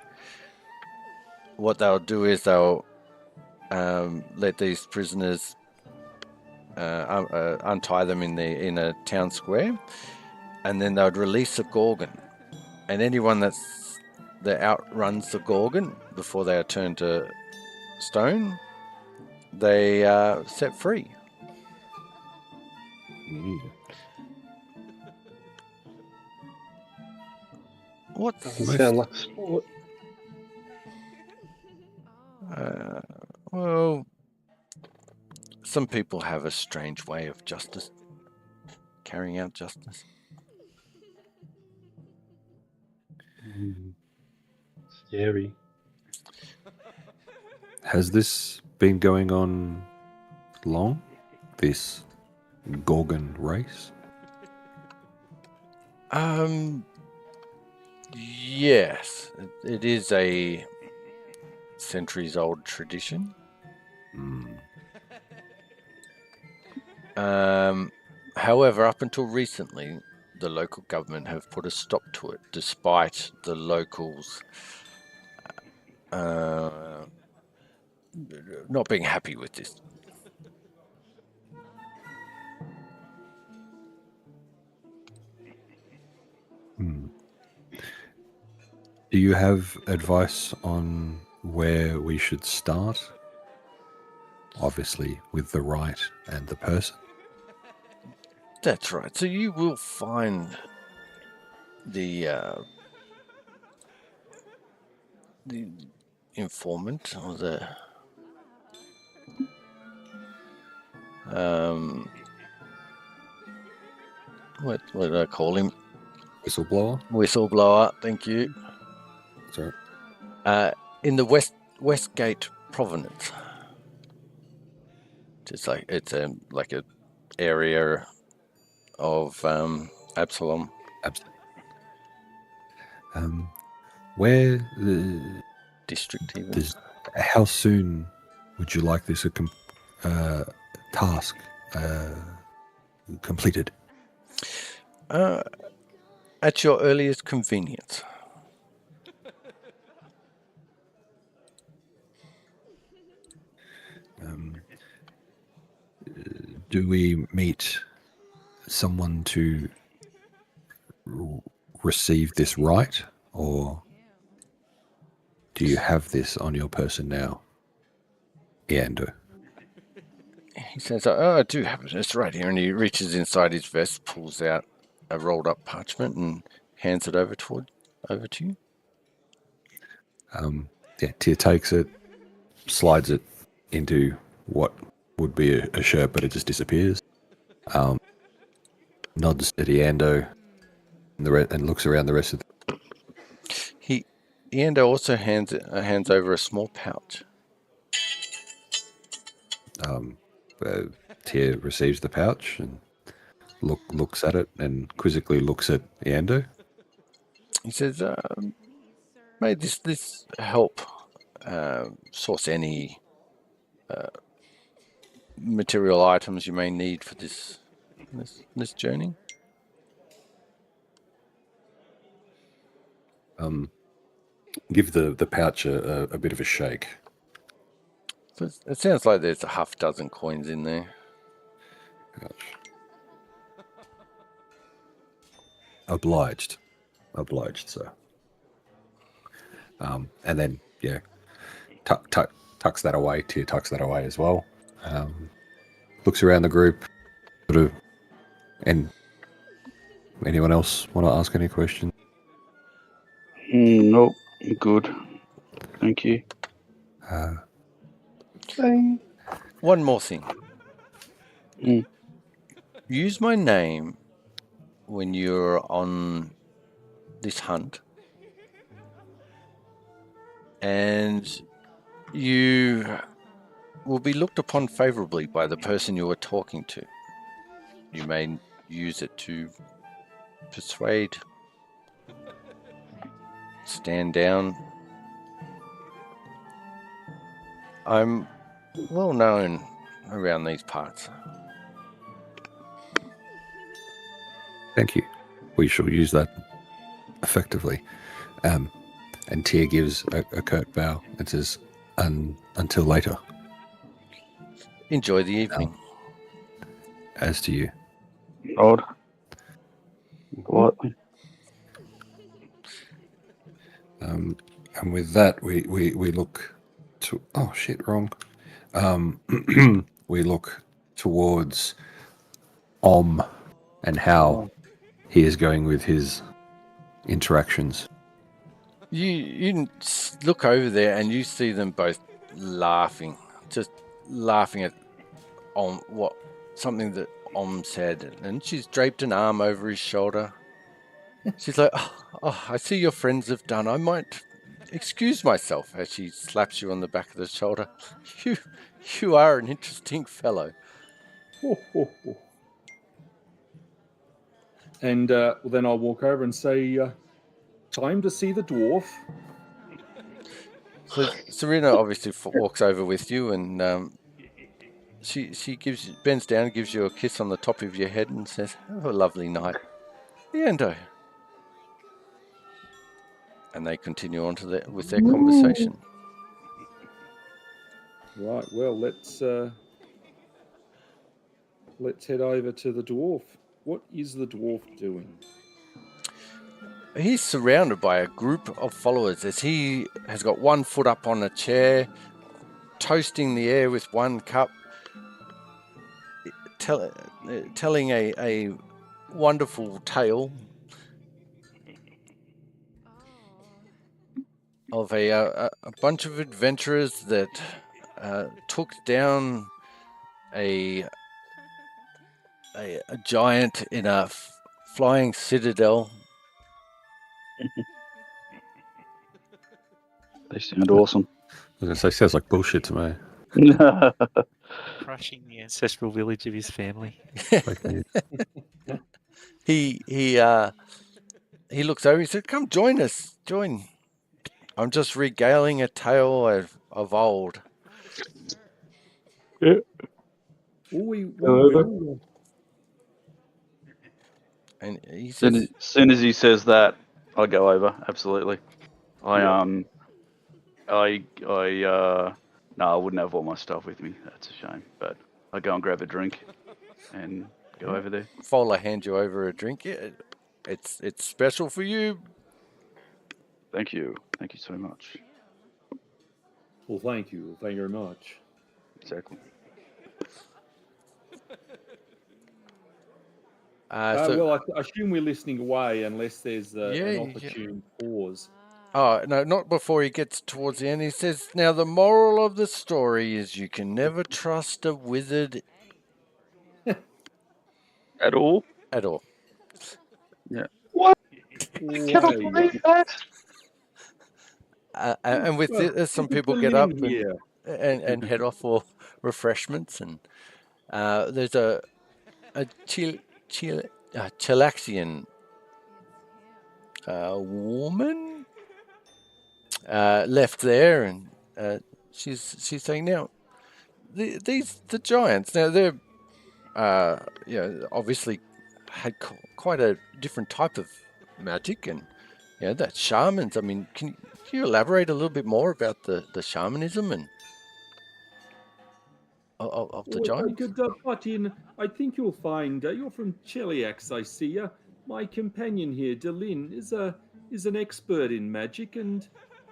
What they'll do is they'll let these prisoners untie them in a town square, and then they would release a Gorgon, and anyone that outruns the Gorgon before they are turned to stone, they are set free. What Doesn't sound like sport. well, some people have a strange way of carrying out justice. Scary. Has this been going on long? This Gorgon race? Yes, it is a centuries-old tradition. However, up until recently, the local government have put a stop to it, despite the locals not being happy with this. Do you have advice on where we should start? Obviously, with the right and the person. That's right. So you will find the informant, or the what do I call him? Whistleblower. Thank you. Sorry. In the Westgate Province. Just like it's a area of Absalom. Where the district even? How soon would you like this task completed? At your earliest convenience. Do we meet someone to receive this right, or do you have this on your person now, Eander? He says, "Oh, I do have it. It's right here." And he reaches inside his vest, pulls out a rolled-up parchment, and hands it over to you. Tyr takes it, slides it into what would be a shirt, but it just disappears. Nods at Eando and looks around the rest of Eando also hands over a small pouch. Tyr receives the pouch and looks at it and quizzically looks at Eando. He says, "May this help source any material items you may need for this journey." Give the pouch a bit of a shake. So it sounds like there's a half dozen coins in there. Pouch. Obliged, sir. And then tucks that away. Tyr tucks that away as well. Looks around the group, sort of, and anyone else want to ask any questions? Nope, good. Thank you. One more thing. Mm. Use my name when you're on this hunt, and you will be looked upon favorably by the person you are talking to. You may use it to persuade, stand down. I'm well known around these parts. Thank you. We shall use that effectively. And Tyr gives a curt bow and says, until later. Enjoy the evening. As to you. Odd. Politely. And with that, we look to... Oh, shit, wrong. We look towards and how he is going with his interactions. You look over there and you see them both laughing, just laughing at something that said, and she's draped an arm over his shoulder. She's like, oh, I see your friends have done. I might excuse myself, as she slaps you on the back of the shoulder. You are an interesting fellow. And then I'll walk over and say, time to see the dwarf. So Serena obviously walks over with you, and she bends down, gives you a kiss on the top of your head, and says, "Have a lovely night, Eando." And they continue on with their conversation. Right. Well, let's head over to the dwarf. What is the dwarf doing? He's surrounded by a group of followers as he has got one foot up on a chair, toasting the air with one cup, telling a wonderful tale of a bunch of adventurers that took down a giant in a flying citadel. They sound awesome. I was going to say, sounds like bullshit to me. Crushing the ancestral village of his family. He looks over. He said, "Come join us. Join. I'm just regaling a tale of old." Yeah. And he says, As soon as he says that, I go over. Absolutely. No, I wouldn't have all my stuff with me. That's a shame. But I go and grab a drink and go over there. Fowler hands you over a drink. Yeah, it's special for you. Thank you. Thank you so much. Well, thank you. Thank you very much. Exactly. So well, I assume we're listening away unless there's an opportune pause. Oh, no, not before he gets towards the end. He says, now the moral of the story is you can never trust a wizard At all? at all. What? Why? Cannot believe that. And with Well, this, some look at people the get up linen here. and head off for refreshments. And there's a Chilaxian woman left there, and she's saying, now the giants, now they're obviously had quite a different type of magic, and that shamans. I mean, can you elaborate a little bit more about the shamanism and of the Well, if I giants? could butt in, I think you'll find you're from Cheliax, I see. My companion here, Delin, is an expert in magic and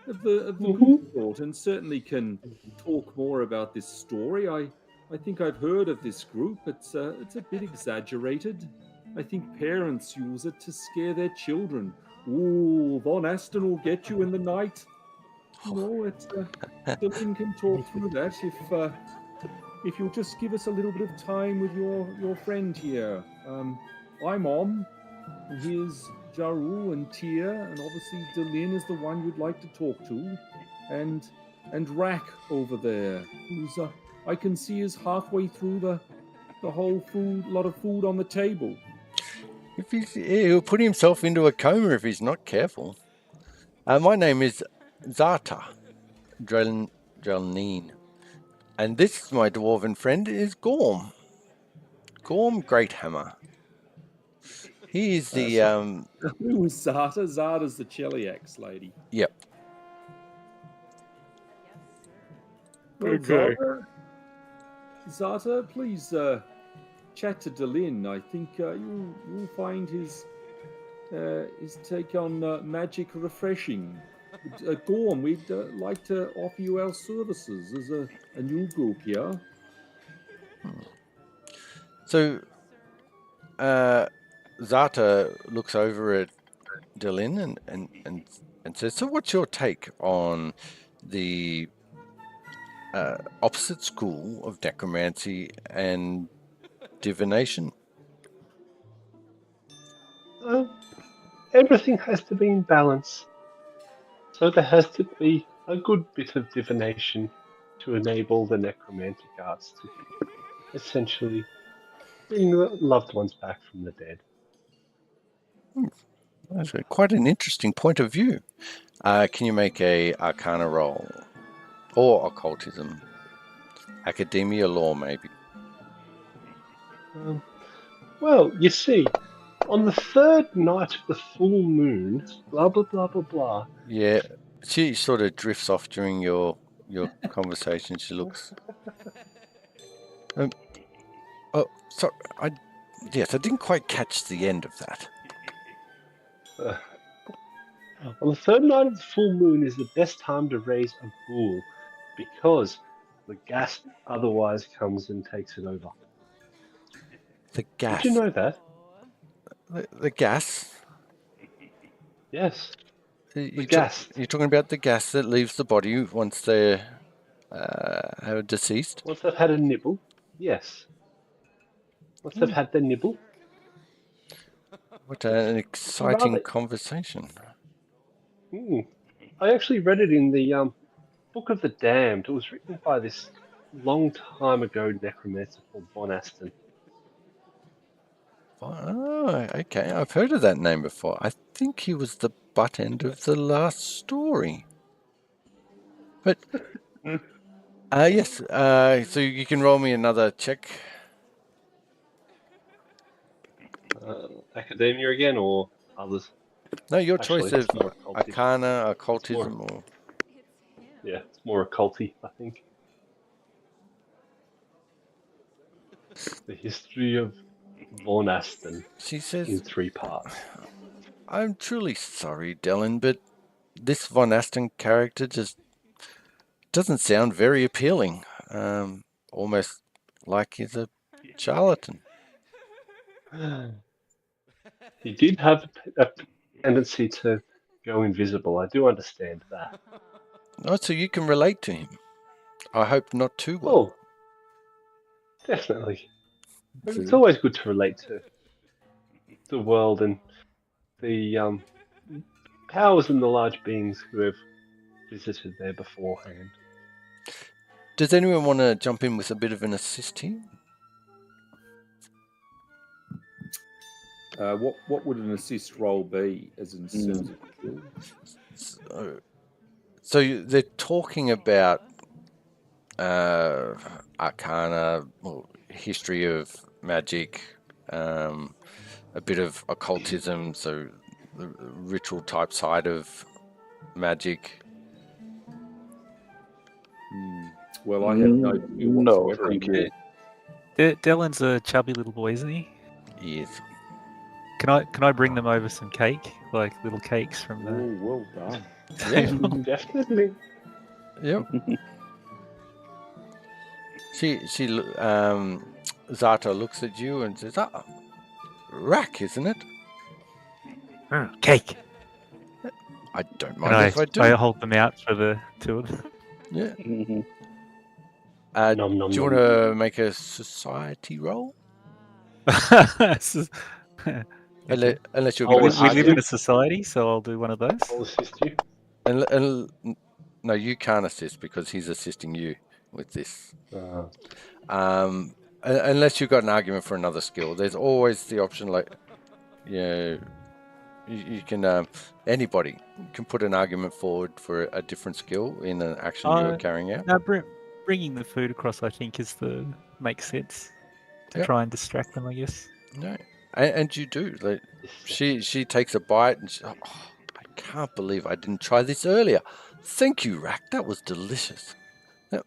of the good sort, and certainly can talk more about this story. I think I've heard of this group. It's a bit exaggerated. I think parents use it to scare their children. Ooh, Von Aston will get you in the night. No, it's Delin can talk through that if you'll just give us a little bit of time with your friend here. I'm Om, and here's Jaru and Tia, and obviously Delin is the one you'd like to talk to, and Rack over there, who's I can see is halfway through the whole lot of food on the table. If he'll put himself into a coma if he's not careful. My name is Zata Drelneen, and this, my dwarven friend, is Gorm Greathammer. He is the Who is Zata? Zata's the Cheliax lady. Yep. Well, Okay. Zata, please chat to Delin. I think you'll find his take on magic refreshing. Gorm, we'd like to offer you our services as a new group here. So Zata looks over at Delin and says, so what's your take on the opposite school of necromancy and divination? Everything has to be in balance. So there has to be a good bit of divination to enable the necromantic arts to essentially bring the loved ones back from the dead. That's quite an interesting point of view. Can you make a Arcana roll? Or occultism? Academia law, maybe. Well, you see, on the third night of the full moon, blah blah blah blah blah. Yeah, she sort of drifts off during your conversation. She looks. Oh, sorry. I didn't quite catch the end of that. On the third night of the full moon is the best time to raise a ghoul, because the gas otherwise comes and takes it over. The gas. Did you know that? The gas? Yes. The gas. You're talking about the gas that leaves the body once they're deceased? Once they've had a nibble, yes. Once they've had their nibble. What an exciting conversation. I actually read it in the Book of the Damned. It was written by this long time ago necromancer called Von Aston. Oh, okay. I've heard of that name before. I think he was the butt end of the last story. But, yes. So you can roll me another check. Academia again, or others? No, your Actually, choice of it's more occulty. Arcana, occultism, or... Yeah, it's more occulty, I think. The history of Von Aston. She says, in 3 parts. I'm truly sorry, Delin, but this Von Aston character just doesn't sound very appealing. Almost like he's a charlatan. He did have a tendency to go invisible. I do understand that. Oh, so you can relate to him. I hope not too well. Oh, definitely. It's always good to relate to the world and the powers and the large beings who have visited there beforehand. Does anyone want to jump in with a bit of an assist here? What would an assist roll be as in terms of skill? They're talking about arcana, or history of magic, a bit of occultism, so the ritual type side of magic. Well, I have no skill whatsoever. thank in you. Dylan's a chubby little boy, isn't he? Yes. Can I bring them over some cake, like little cakes from the? Oh, well done. table? Definitely. Yep. She Zata looks at you and says, "Ah, rack, isn't it?" Cake. I don't And mind if I do. I hold them out for the two of them. Yeah. Nom nom Do you nom. want to make a society roll? This is- Okay. Unless you're I'll going We to assist live you. in a society, so I'll do one of those. I'll assist you. No, you can't assist because he's assisting you with this. Unless you've got an argument for another skill, there's always the option. Like, you can. Anybody can put an argument forward for a different skill in an action you're carrying out. Now, bringing the food across, I think, makes sense to Yep. try and distract them, I guess. No, and you do. Like, she takes a bite and she, I can't believe I didn't try this earlier. Thank you, Rack. That was delicious. Now,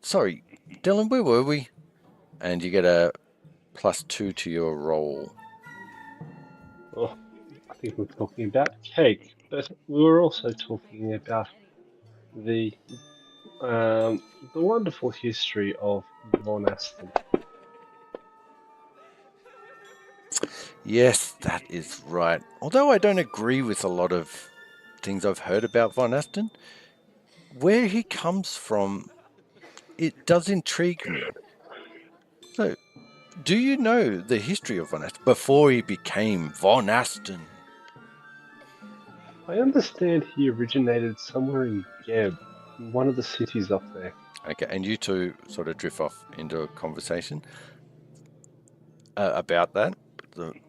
sorry, Dylan, where were we? And you get a +2 to your roll. Oh, I think we're talking about cake, but we were also talking about the wonderful history of Von Aston. Yes, that is right. Although I don't agree with a lot of things I've heard about Von Aston, where he comes from, it does intrigue me. So, do you know the history of Von Aston before he became Von Aston? I understand he originated somewhere in Geb, one of the cities up there. Okay, and you two sort of drift off into a conversation about that. Okay.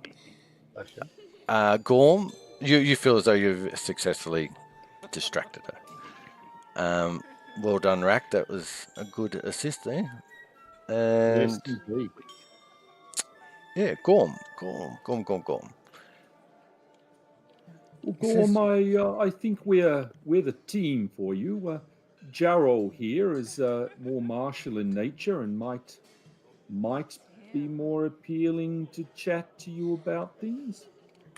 Gorm, you feel as though you've successfully distracted her. Well done, Rack. That was a good assist there. And Yes, indeed. yeah, Gorm. Well, Gorm, I think we're the team for you. Jarrell here is more martial in nature and might be more appealing to chat to you about things.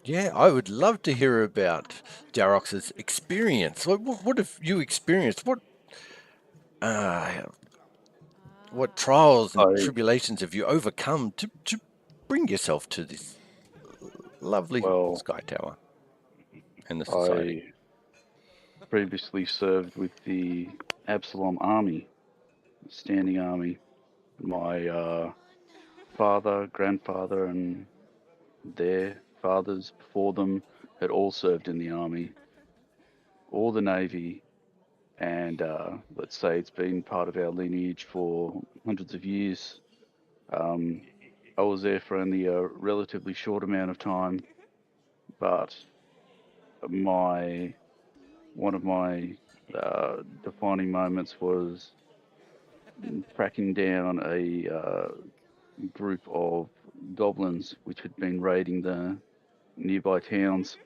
Yeah, I would love to hear about Jarox's experience. What have you experienced? What trials and tribulations have you overcome to bring yourself to this lovely Sky Tower and the society? I previously served with the Absalom army, standing army. My father, grandfather, and their fathers before them had all served in the army or the navy, and let's say it's been part of our lineage for hundreds of years. I was there for only a relatively short amount of time, but one of my defining moments was tracking down a group of goblins which had been raiding the nearby towns,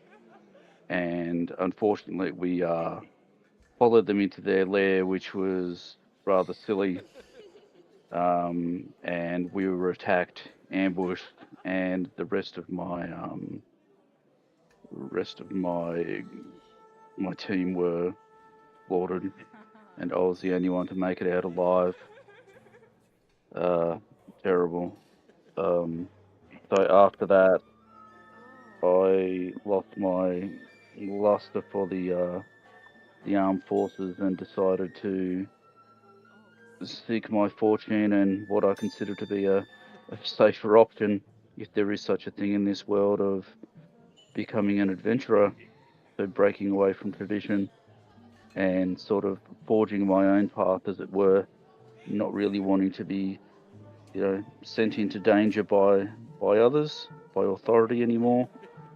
and unfortunately we followed them into their lair, which was rather silly, and we were attacked, ambushed, and the rest of my team were slaughtered, and I was the only one to make it out alive. Terrible. So after that, I lost my luster for the armed forces and decided to seek my fortune and what I consider to be a safer option, if there is such a thing in this world, of becoming an adventurer, so breaking away from tradition and sort of forging my own path, as it were, not really wanting to be, sent into danger by others, by authority anymore,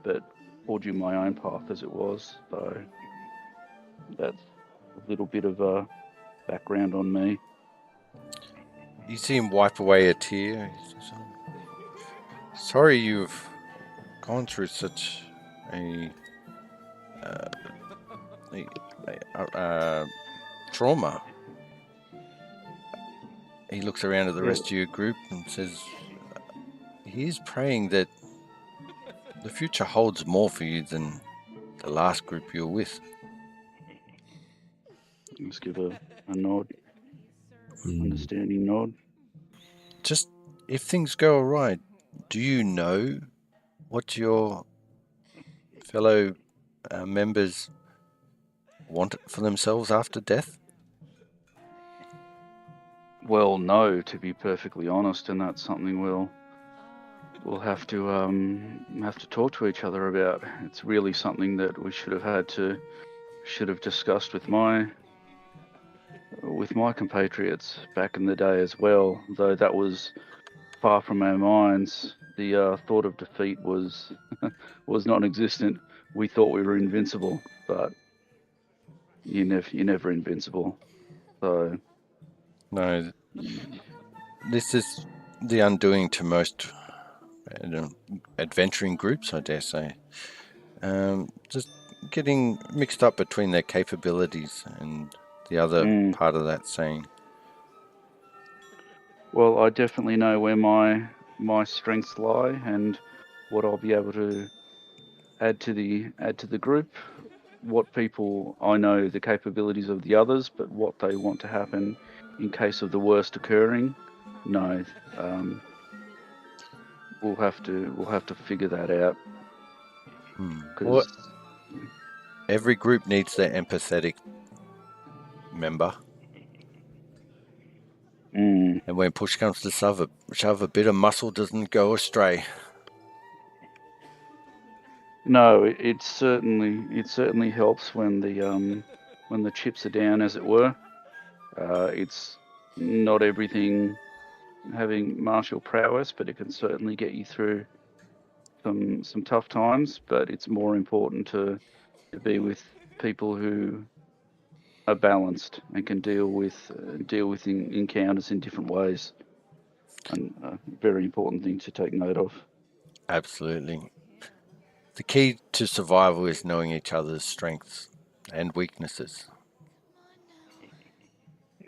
but forging my own path, as it was. So that's a little bit of a background on me. You see him wipe away a tear. He says, sorry you've gone through such a trauma. He looks around at the rest of your group and says, he's praying that the future holds more for you than the last group you were with. Let's give a nod, understanding nod. Just, if things go awry, do you know what your fellow members want for themselves after death? Well, no, to be perfectly honest, and that's something we'll have to talk to each other about. It's really something that we should have discussed with my compatriots back in the day as well. Though that was far from our minds. The thought of defeat was non-existent. We thought we were invincible, but you're never invincible. So No, this is the undoing to most adventuring groups, I dare say. Just getting mixed up between their capabilities and the other part of that saying. Well, I definitely know where my strengths lie and what I'll be able to add to the group. What people, I know the capabilities of the others, but what they want to happen in case of the worst occurring, no. We'll have to figure that out. Well, every group needs their empathetic member. And when push comes to shove, a bit of muscle doesn't go astray. No, it certainly helps when the chips are down, as it were. It's not everything having martial prowess, but it can certainly get you through some tough times. But it's more important to be with people who are balanced and can deal with encounters in different ways. And a very important thing to take note of. Absolutely. The key to survival is knowing each other's strengths and weaknesses.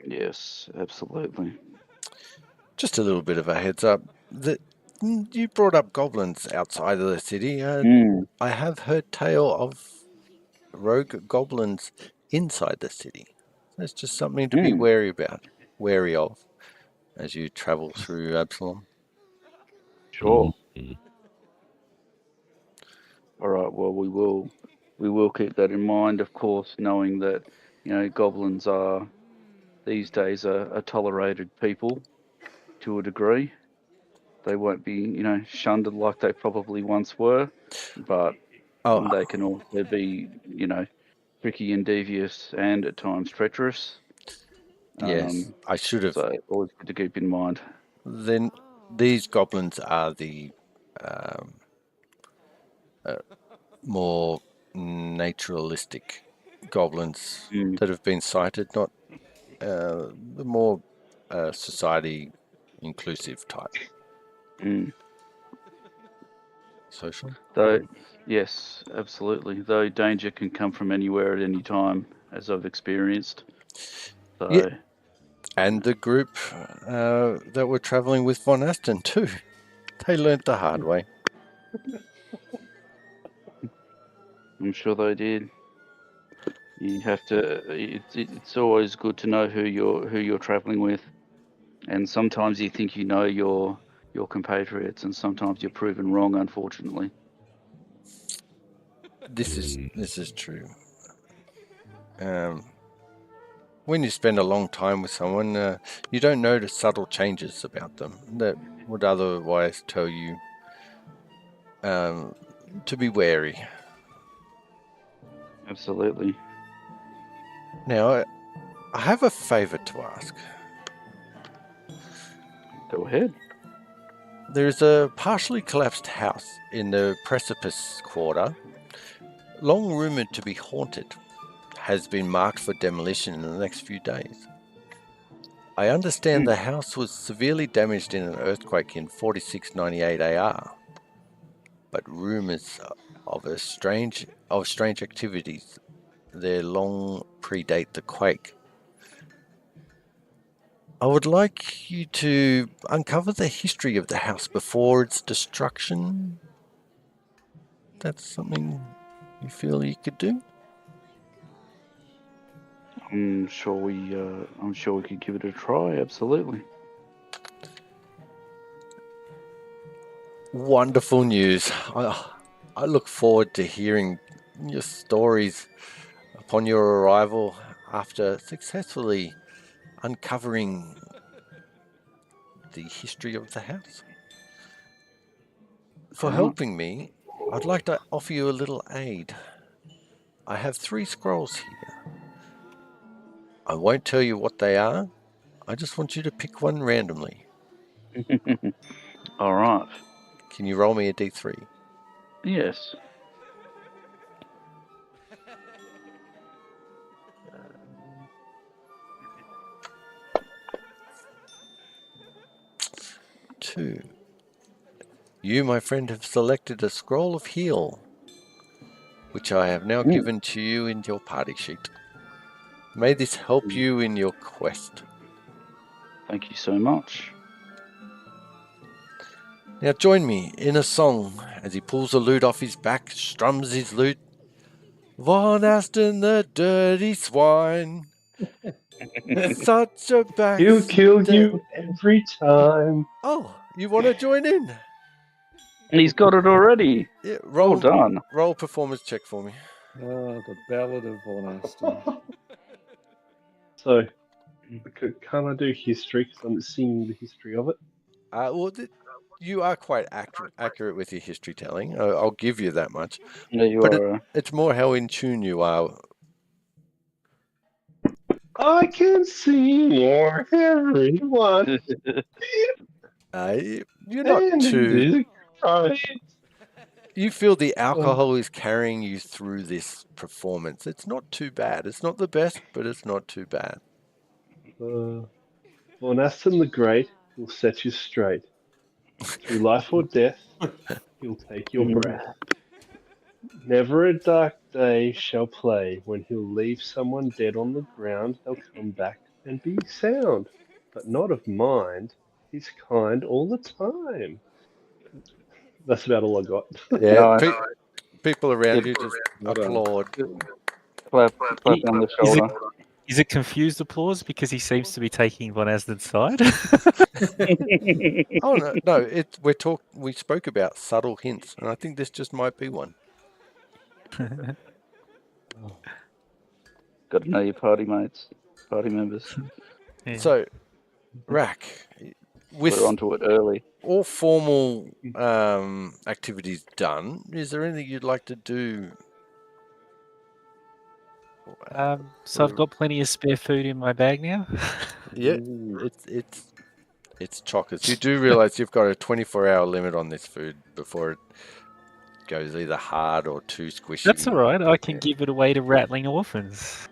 Yes, absolutely. Just a little bit of a heads up that you brought up goblins outside of the city. I have heard tale of rogue goblins inside the city. That's just something to be wary of as you travel through Absalom. Sure. All right. Well, we will keep that in mind, of course, knowing that goblins are these days are tolerated people to a degree. They won't be shunned like they probably once were, but they can also be tricky and devious and at times treacherous. Yes, I should have. So always good to keep in mind. Then these goblins are the more naturalistic goblins that have been cited, not the more society inclusive type. Social? Though, yes, absolutely. Though danger can come from anywhere at any time, as I've experienced. So, yeah. And the group that were travelling with Von Aston too. They learnt the hard way. I'm sure they did. You have to. It's always good to know who you're travelling with, and sometimes you think you know your compatriots, and sometimes you're proven wrong, unfortunately. This is true. When you spend a long time with someone, you don't notice subtle changes about them that would otherwise tell you to be wary. Absolutely. Now, I have a favour to ask. Go ahead. There is a partially collapsed house in the Precipice Quarter, long rumoured to be haunted. Has been marked for demolition in the next few days. I understand the house was severely damaged in an earthquake in 4698 AR, but rumours of strange activities there long predate the quake. I would like you to uncover the history of the house before its destruction. That's something you feel you could do? I'm sure we could give it a try. Absolutely. Wonderful news. I look forward to hearing your stories upon your arrival after successfully uncovering the history of the house. For helping me, I'd like to offer you a little aid. I have 3 scrolls here. I won't tell you what they are. I just want you to pick one randomly. All right. Can you roll me a d3? Yes. Two. You, my friend, have selected a scroll of heal, which I have now given to you in your party sheet. May this help you in your quest. Thank you so much. Now join me in a song as he pulls the lute off his back, strums his lute. Von Aston, the dirty swine. Such a back. He'll kill you every time. Oh, you want to join in? He's got it already. Yeah, Well done. Roll performance check for me. Oh, the Ballad of Von Aston. So, can't I do history because I'm seeing the history of it? You are quite accurate with your history telling. I'll give you that much. Yeah, you But are. it's more how in tune you are. I can see more everyone. You're not too. Right. You feel the alcohol is carrying you through this performance. It's not too bad. It's not the best, but it's not too bad. Von Aston the Great will set you straight. Through life or death, he'll take your breath. Never a dark day shall play when he'll leave someone dead on the ground. They'll come back and be sound, but not of mind. He's kind all the time. That's about all I got. Yeah, people around you just applaud. Clap on the shoulder. Is it confused applause because he seems to be taking Von Asden's side? Oh no! We spoke about subtle hints, and I think this just might be one. Got to know your party mates, party members. Yeah. So, Rack, with We're onto it early. all formal activities done, is there anything you'd like to do? So I've got plenty of spare food in my bag now. Yeah, it's chockers. You do realise you've got a 24-hour limit on this food before it goes either hard or too squishy. That's all right. I can give it away to rattling orphans.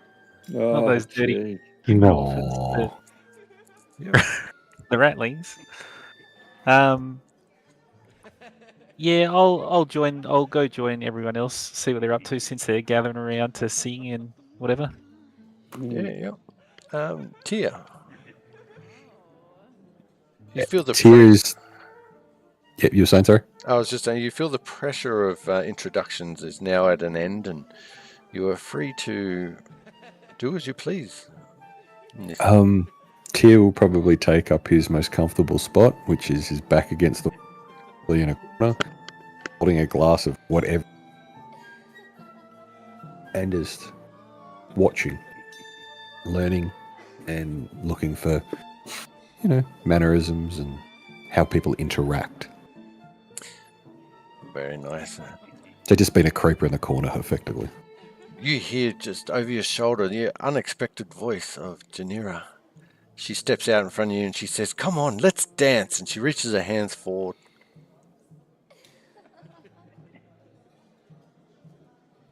Not those dirty orphans. The rattlings. Yeah, I'll join. I'll go join everyone else. See what they're up to since they're gathering around to sing and whatever. Yeah. Tia. You feel the Tears. Yeah, you were saying, sorry? I was just saying, you feel the pressure of introductions is now at an end, and you are free to do as you please. Tia will probably take up his most comfortable spot, which is his back against the in a corner, holding a glass of whatever and just watching, learning, and looking for, mannerisms and how people interact. Very nice. So just being a creeper in the corner, effectively. You hear just over your shoulder the unexpected voice of Janira. She steps out in front of you and she says, "Come on, let's dance." And she reaches her hands forward.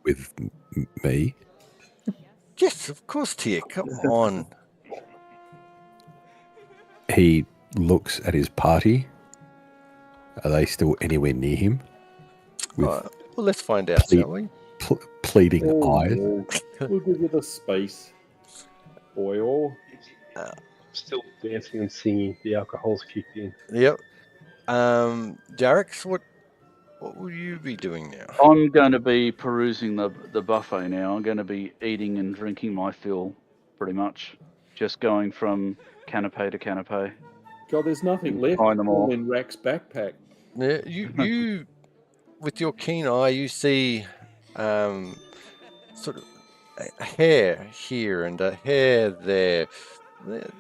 With me? Yes, of course, Tia. Come on. He looks at his party. Are they still anywhere near him? With Well, let's find out, shall we? pleading eyes. no. We'll give you the space, boy. Still dancing and singing. The alcohol's kicked in. Yep. Jarex, what will you be doing now? I'm going to be perusing the buffet now. I'm going to be eating and drinking my fill, pretty much. Just going from canapé to canapé. God, there's nothing left. Find them all. In Rack's backpack. Yeah, you, with your keen eye, you see, sort of a hair here and a hair there. They're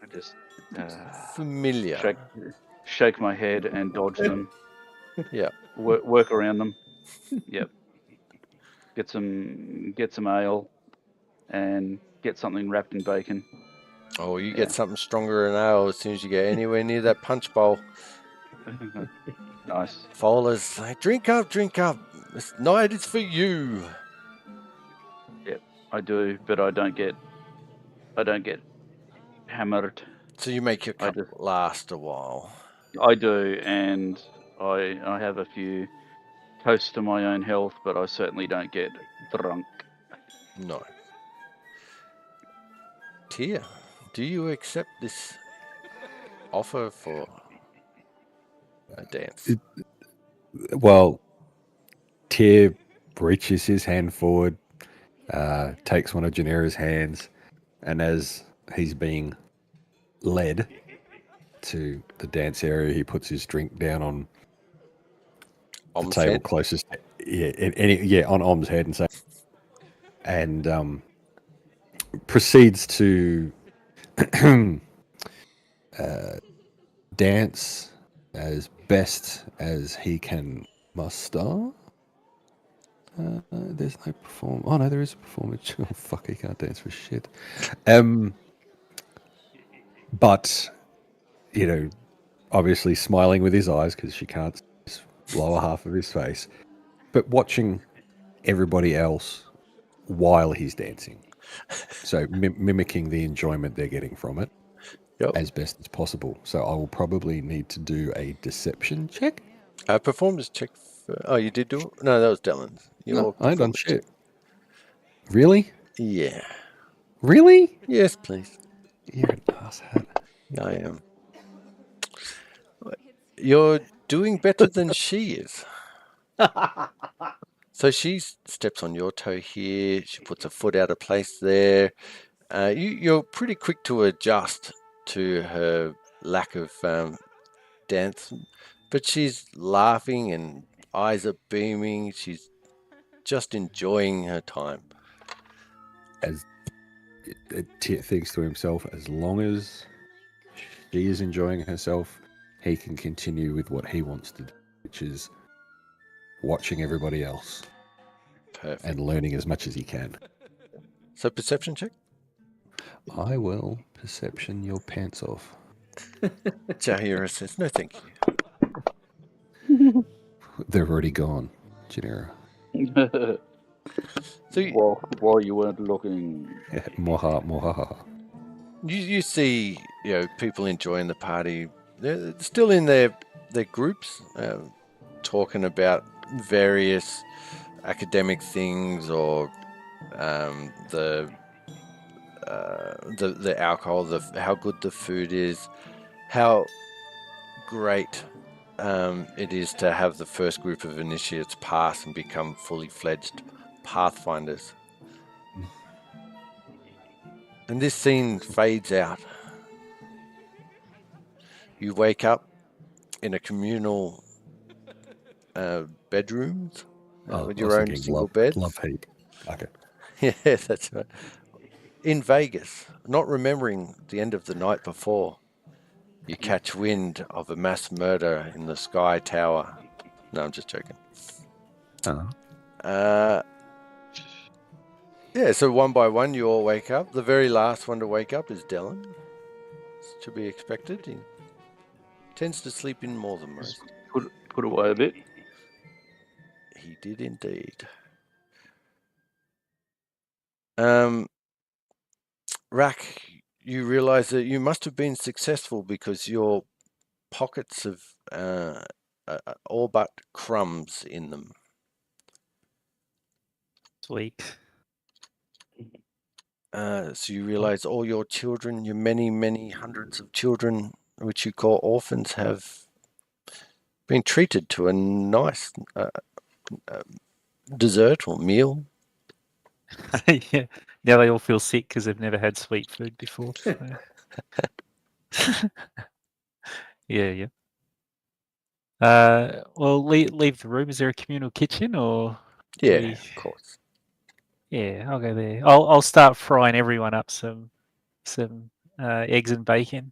I just familiar. shake my head and dodge them. Yeah. Work around them. Yep. Get some ale and get something wrapped in bacon. Oh, you get something stronger than ale as soon as you get anywhere near that punch bowl. Nice. Fowler's like, drink up. This night is for you. Yep, I do, but I don't get hammered. So you make your cup last a while. I do, and I have a few toasts to my own health, but I certainly don't get drunk. No. Tia, do you accept this offer for a dance? Well, Tyr reaches his hand forward, takes one of Janera's hands, and as he's being led to the dance area, he puts his drink down on the table head? closest. On Om's head and proceeds to dance as best as he can muster. There's no perform. Oh no, there is a performance. Oh fuck, he can't dance for shit. But obviously smiling with his eyes because she can't see his lower half of his face, but watching everybody else while he's dancing. So mimicking the enjoyment they're getting from it as best as possible. So I will probably need to do a deception check. Performance check. You did do it? No, that was Dylan's. No, I ain't done shit. Really? Yeah. Really? Yes, please. You're an asshat. I am. You're doing better than she is. So she steps on your toe here. She puts a foot out of place there. You're pretty quick to adjust to her lack of dance, but she's laughing and eyes are beaming. She's just enjoying her time. As Tit thinks to himself, as long as she is enjoying herself, he can continue with what he wants to do, which is watching everybody else. Perfect. And learning as much as he can. So perception check? I will perception your pants off. Jahira says, no thank you. They're already gone, Janera. So while you weren't looking. Moha. You see, people enjoying the party. They're still in their groups, talking about various academic things or the alcohol, how good the food is, how great it is to have the first group of initiates pass and become fully fledged Pathfinders. And this scene fades out. You wake up in a communal bedrooms with your own single bed. Love heap. Okay. Yeah, that's right. In Vegas, not remembering the end of the night before, you catch wind of a mass murder in the Sky Tower. No, I'm just joking. Uh, Yeah, so one by one, you all wake up. The very last one to wake up is Dylan. It's to be expected. He tends to sleep in more than most. Put away a bit. He did indeed. Rack, you realize that you must have been successful because your pockets have all but crumbs in them. Sweet. So you realize all your children, your many, many hundreds of children, which you call orphans, have been treated to a nice dessert or meal. Yeah. Now they all feel sick because they've never had sweet food before. So. Yeah. Well, leave the room. Is there a communal kitchen or? Yeah, of course. Yeah, I'll go there. I'll start frying everyone up some eggs and bacon.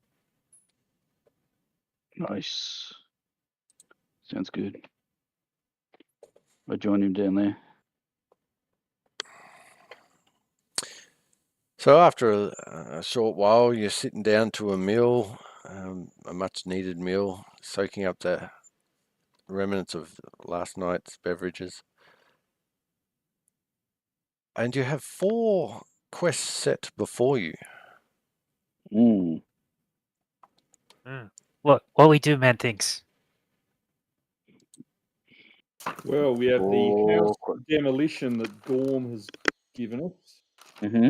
Nice. Sounds good. I join him down there. So after a short while, you're sitting down to a meal, a much-needed meal, soaking up the remnants of last night's beverages. And you have 4 quests set before you. What we do, man, thinks. Well, we have the house demolition that Gorm has given us. Mm-hmm.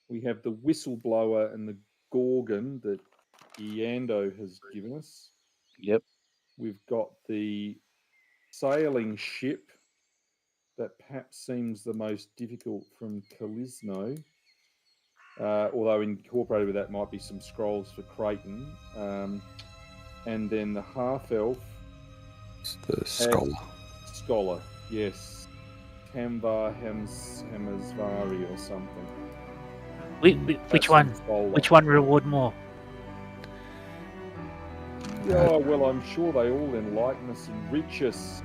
We have the whistleblower and the Gorgon that Iando has given us. Yep. We've got the sailing ship that perhaps seems the most difficult from Kalisno. Although incorporated with that might be some scrolls for Creighton. And then the half-elf. It's the scholar. Scholar, yes. Kamvar Hamazvari or something. Which one? Which one reward more? Oh, well, I'm sure they all enlighten us, enrich us,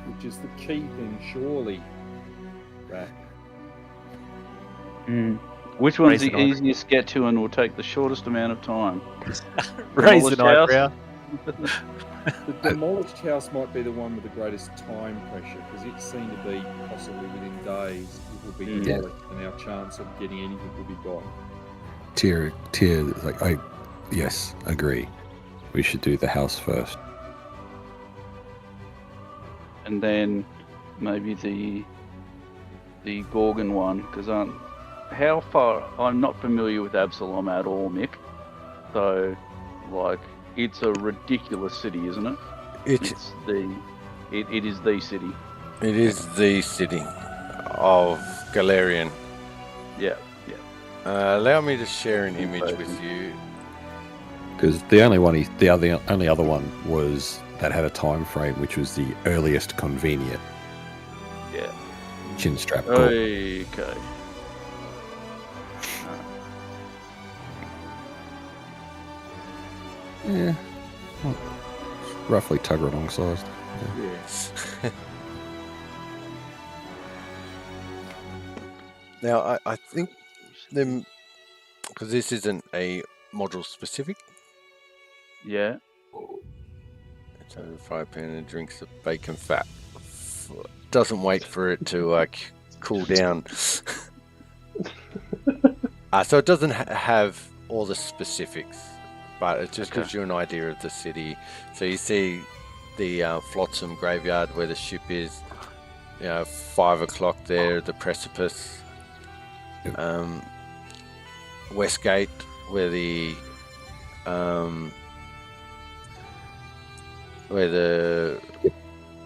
which is the key thing, surely. Right. Which one's the easiest to get to and will take the shortest amount of time? Raise an eyebrow. The demolished house might be the one with the greatest time pressure because it seemed to be possibly within days it will be demolished and our chance of getting anything will be gone. Tier, like yes, agree. We should do the house first. And then maybe the Gorgon one, because how far? I'm not familiar with Absalom at all, Mick. So, like, it's a ridiculous city, isn't it? It is the city. It is the city of Gloarian. Yeah. Allow me to share an image with you. Because the only other one was that had a time frame, which was the earliest convenient. Yeah. Chin strap. Okay. Yeah. Well, roughly Tuggeranong sized. Yes. Now, I think them, because this isn't a module specific. Yeah. So the fry pan and drinks the bacon fat. Doesn't wait for it to cool down. So it doesn't have all the specifics, but it just gives you an idea of the city. So you see the Flotsam graveyard where the ship is. 5 o'clock there, the precipice. Westgate where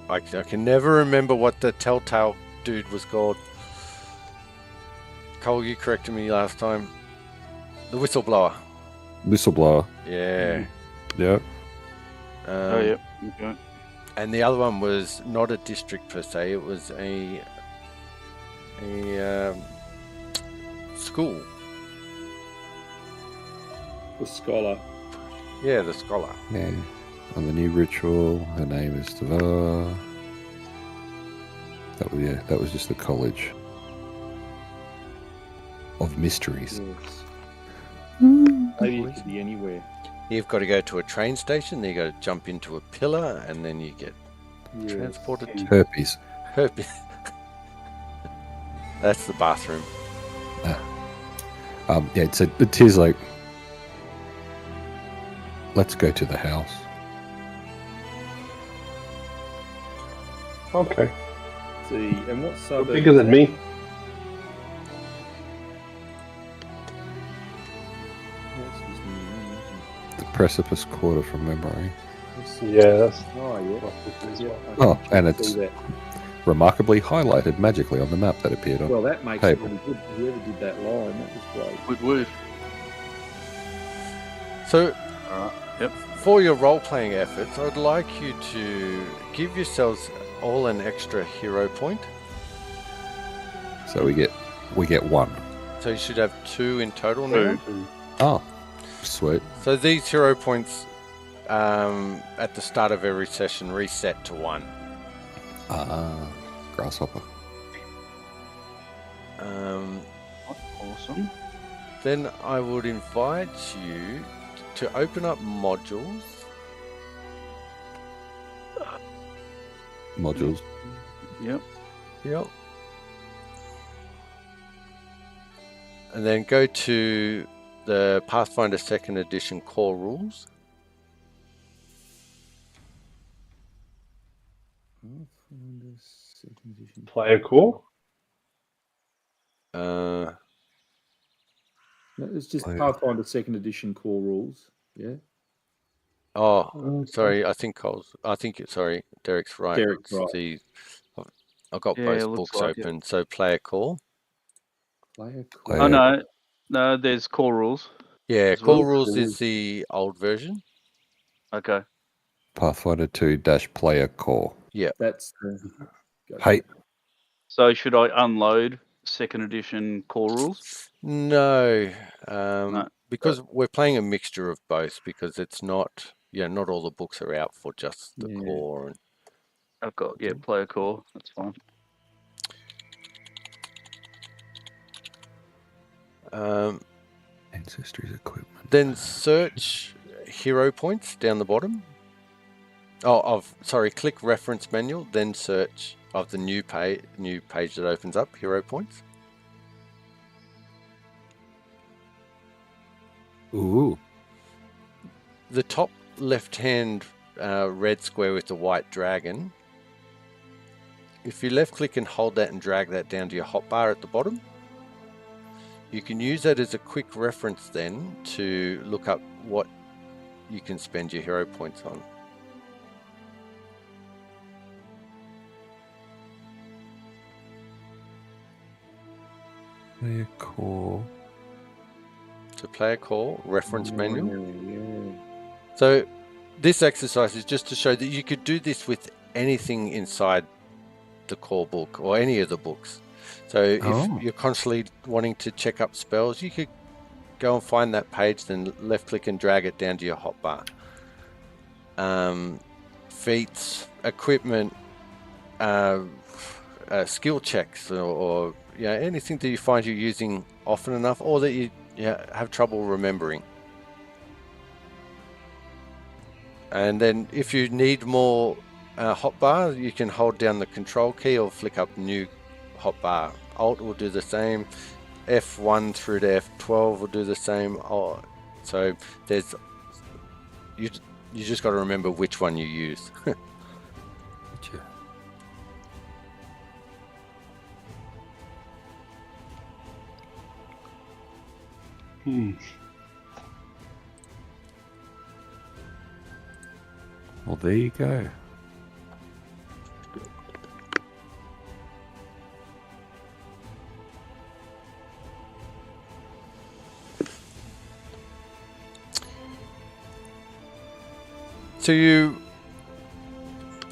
I can never remember what the telltale dude was called. Cole, you corrected me last time. The whistleblower. Yeah. Yep. Okay. And the other one was not a district per se. It was a a school. The scholar. Yeah, the scholar. Yeah. On the new ritual, her name is Tava. That was just the College of Mysteries. Yes. Hmm. Maybe it could be anywhere. You've got to go to a train station, then you got to jump into a pillar, and then you get Yes. transported to Herpes. Herpes. That's the bathroom. Yeah, it is like, let's go to the house. Okay. See, and what You're suburb? bigger than me. What's his name? The Precipice Quarter from memory. Yeah, that's Oh, yeah. what I think as Yeah, well. I can and see it's that. remarkably highlighted magically on the map that appeared on. Well, that makes Table. it really good. Whoever did that line, that was great. Wood wood. So, Alright. Yep. for your role-playing efforts, I'd like you to give yourselves all an extra hero point. So we get one. So you should have 2 in total now. Oh, sweet. So these hero points, at the start of every session, reset to 1. Grasshopper. Awesome. Then I would invite you to open up modules. Modules. Yep. Yep. And then go to the Pathfinder 2nd Edition core rules. Player core. Uh, No, it's just Oh, yeah. Pathfinder 2nd Edition core rules. Yeah. oh, sorry. Sorry, Derek's right. Derek's It's right. I've got Yeah, both it looks books like it. open. So player core. Player Player- core. Oh no, there's core rules. Yeah, As core well? rules is the old version. Okay. Pathfinder 2-player core. That's the. Hey, So should I unload 2nd edition core rules? No, No. because we're playing a mixture of both. Because it's not, not all the books are out for just the Yeah. core. And I've got player core. That's fine. Ancestry's equipment. then search hero points down the bottom. Click reference manual, then search of the new page that opens up, hero points. Ooh. The top left-hand red square with the white dragon. If you left-click and hold that and drag that down to your hotbar at the bottom, you can use that as a quick reference then to look up what you can spend your hero points on. Player core. So player core, reference manual. Yeah. So this exercise is just to show that you could do this with anything inside the core book or any of the books. So if you're constantly wanting to check up spells, you could go and find that page, then left click and drag it down to your hotbar. Feats, equipment, skill checks, or anything that you find you're using often enough, or that you have trouble remembering. And then if you need more hotbar, you can hold down the control key or flick up new hotbar. Alt will do the same. F1 through to F12 will do the same. So there's you just got to remember which one you use. Gotcha. Well, there you go.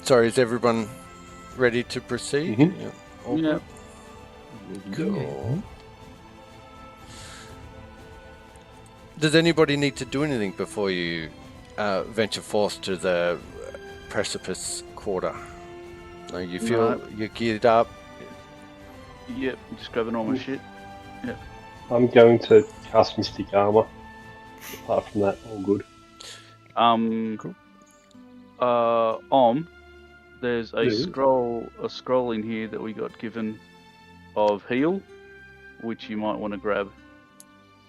So is everyone ready to proceed? Mhm. Yeah. All Yeah. good? Cool. Does anybody need to do anything before you venture forth to the precipice quarter? No, you feel you're geared up? Yep, just grabbing all my shit. I'm going to cast Mystic Armor. Apart from that, all good. Cool. There's a scroll in here that we got given of heal, which you might want to grab,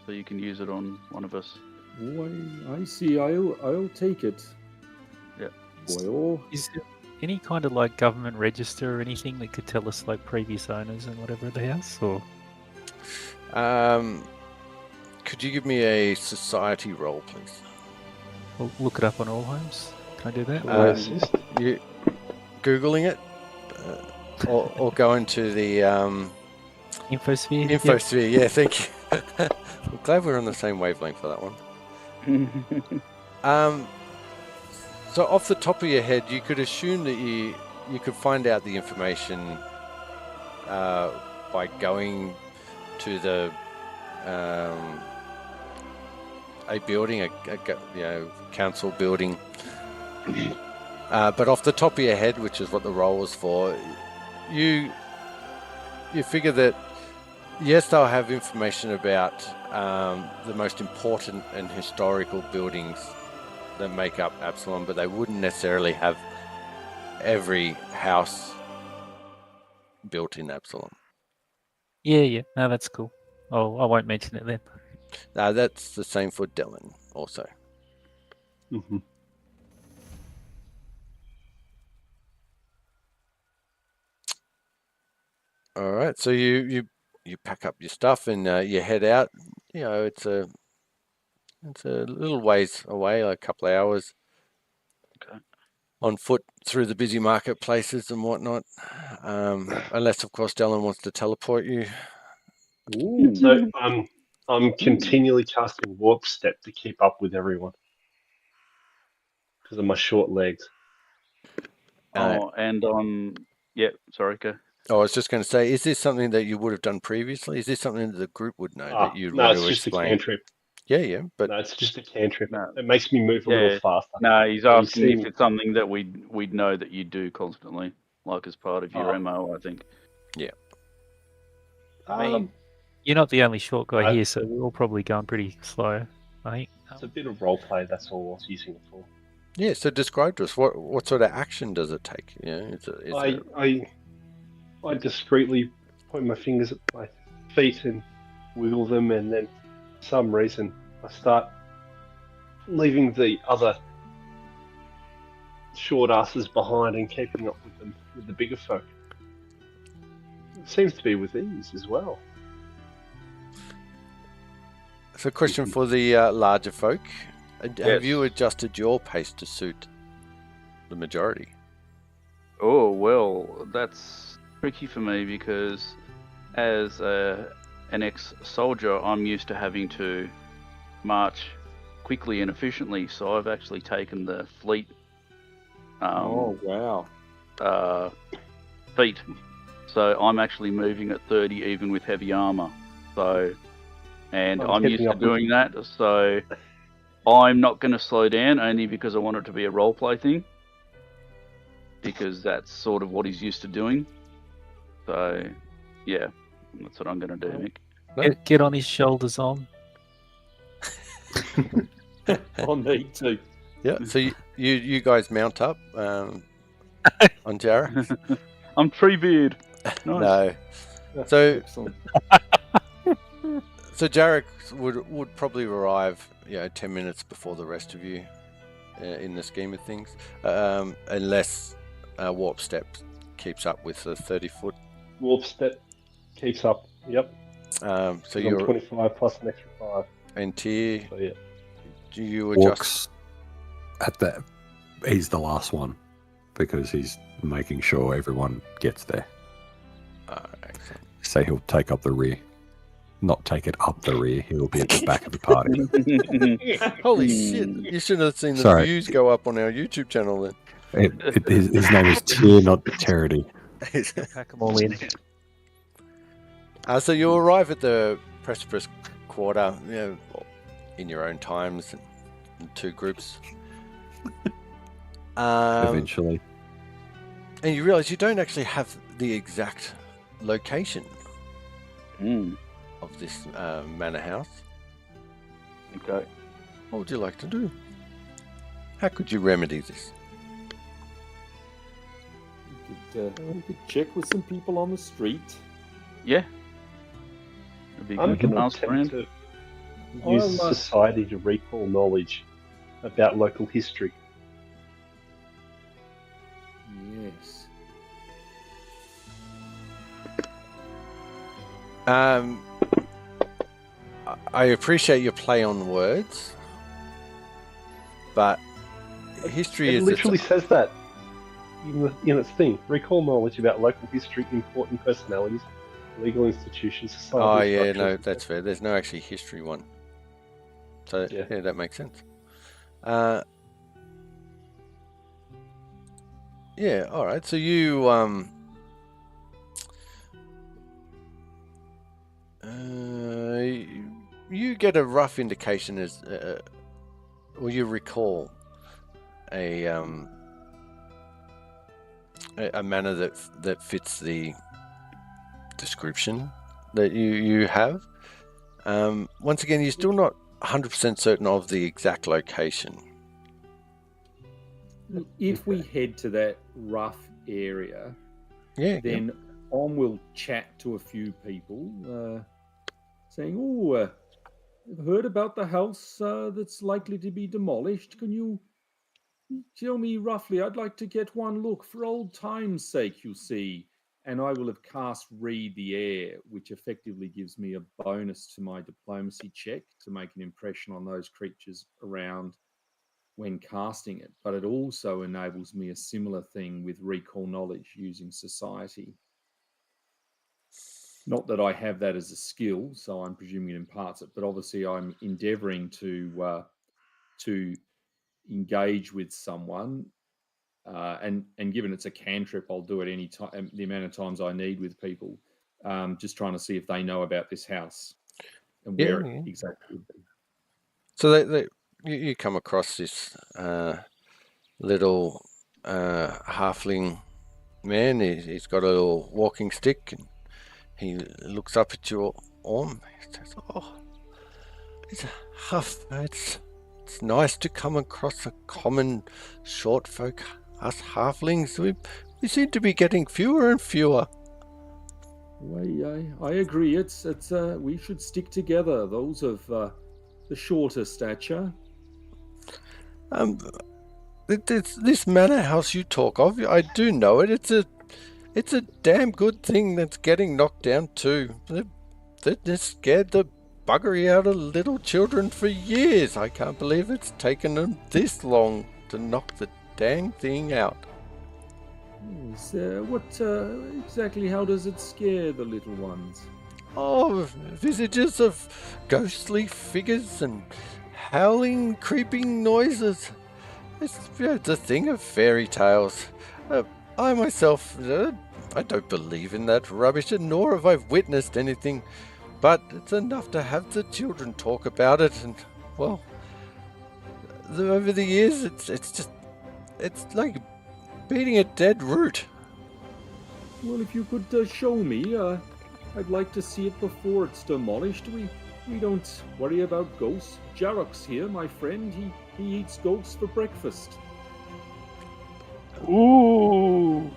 so you can use it on one of us. Why, I see. I'll take it. Yeah. Well, Is there any kind of like government register or anything that could tell us like previous owners and whatever of the house? Or could you give me a society roll, please? we'll look it up on all homes. Can I do that? You Googling it, or go into the Infosphere. Infosphere. Yeah, thank you. I'm glad we're on the same wavelength for that one. So off the top of your head, you could assume that you could find out the information by going to the a building, a council building. But off the top of your head, which is what the roll was for, you figure that yes, they'll have information about the most important and historical buildings that make up Absalom, but they wouldn't necessarily have every house built in Absalom. Yeah. No, that's cool. Oh, I won't mention it then. No, that's the same for Dylan also. Mm-hmm. All right, so you pack up your stuff and you head out. You know, it's a little ways away, like a couple of hours. Okay. On foot through the busy marketplaces and whatnot. Unless, of course, Dylan wants to teleport you. Ooh. So I'm continually casting Warp Step to keep up with everyone because of my short legs. And on... Yeah, sorry, go. I was just going to say, is this something that you would have done previously? Is this something that the group would know that you'd no, want it's to just explain? a cantrip. Yeah, but No, it's just a cantrip. No. It makes me move a little faster. No, he's So you asking see- if it's something that we'd know that you do constantly, like as part of your MO, I think. I mean, you're not the only short guy I- here, so we're all probably going pretty slow, I think. It's a bit of role play. That's all I was using it for. yeah. So describe to us what sort of action does it take? Yeah, I discreetly point my fingers at my feet and wiggle them, and then for some reason I start leaving the other short asses behind and keeping up with them, with the bigger folk. It seems to be with ease as well. So, question for the larger folk: have you adjusted your pace to suit the majority? Oh, well, that's tricky for me because as an ex-soldier, I'm used to having to march quickly and efficiently, so I've actually taken the fleet oh wow! feet. So I'm actually moving at 30 even with heavy armor. So, and I'm used to doing that, so I'm not going to slow down only because I want it to be a roleplay thing. Because that's sort of what he's used to doing. So, yeah, that's what I'm going to do, Mick. Get on his shoulders on. On me too. Yeah. So you guys mount up on Jarek. I'm Treebeard. Nice. No. So Excellent. So Jarek would probably arrive, 10 minutes before the rest of you in the scheme of things, unless Warp Step keeps up with the 30-foot. Warp Step keeps up. Yep. So I'm you're 25 plus an extra 5. and Tyr, So yeah. do you adjust? Walks he's the last one because he's making sure everyone gets there. Excellent. So he'll take up the rear. Not take it up the rear, he'll be at the back of the party. Holy shit! You should have seen the Sorry. views go up on our YouTube channel then. His name is Tyr, not Charity. Pack them all in. So you arrive at the Precipice Quarter, in your own times, in 2 groups. Eventually. And you realise you don't actually have the exact location of this manor house. Okay. What would you like to do? How could you remedy this? We could check with some people on the street. Yeah. It'd be I'm good going to to ask around. attempt to use society to recall knowledge about local history. Yes. I appreciate your play on words, but history It is literally says that in its thing. Recall knowledge about local history, important personalities, legal institutions, society. Oh yeah, structures, no, etc. that's fair. There's no actually history one, so Yeah. yeah, that makes sense. Yeah, all right. So you get a rough indication as, or you recall a manner that fits the description that you have. Once again, you're still not 100% certain of the exact location. If we head to that rough area, then on we'll chat to a few people, saying, "Oh, I've heard about the house that's likely to be demolished. Can you tell me roughly? I'd like to get one look for old time's sake, you see." And I will have cast Read the Air, which effectively gives me a bonus to my diplomacy check to make an impression on those creatures around when casting it. But it also enables me a similar thing with recall knowledge using society. Not that I have that as a skill, so I'm presuming it imparts it, but obviously I'm endeavouring to engage with someone, and given it's a cantrip, I'll do it any time, the amount of times I need with people, just trying to see if they know about this house and where it exactly would be. So you come across this little halfling man. He's got a little walking stick, and he looks up at your arm. He says, "Oh, it's huff. It's nice to come across a common short folk. Us halflings, we seem to be getting fewer and fewer." I agree. It's we should stick together. Those of the shorter stature. This manor house you talk of, I do know it. It's a damn good thing that's getting knocked down too. They've scared the buggery out of little children for years. I can't believe it's taken them this long to knock the dang thing out. What exactly? How does it scare the little ones? Oh, visages of ghostly figures and howling, creeping noises. It's a thing of fairy tales. I myself, I don't believe in that rubbish, and nor have I witnessed anything. But it's enough to have the children talk about it, and well, over the years, it's like beating a dead root. Well, if you could show me, I'd like to see it before it's demolished. We don't worry about ghosts. Jarrock's here, my friend. He eats ghosts for breakfast. Ooh.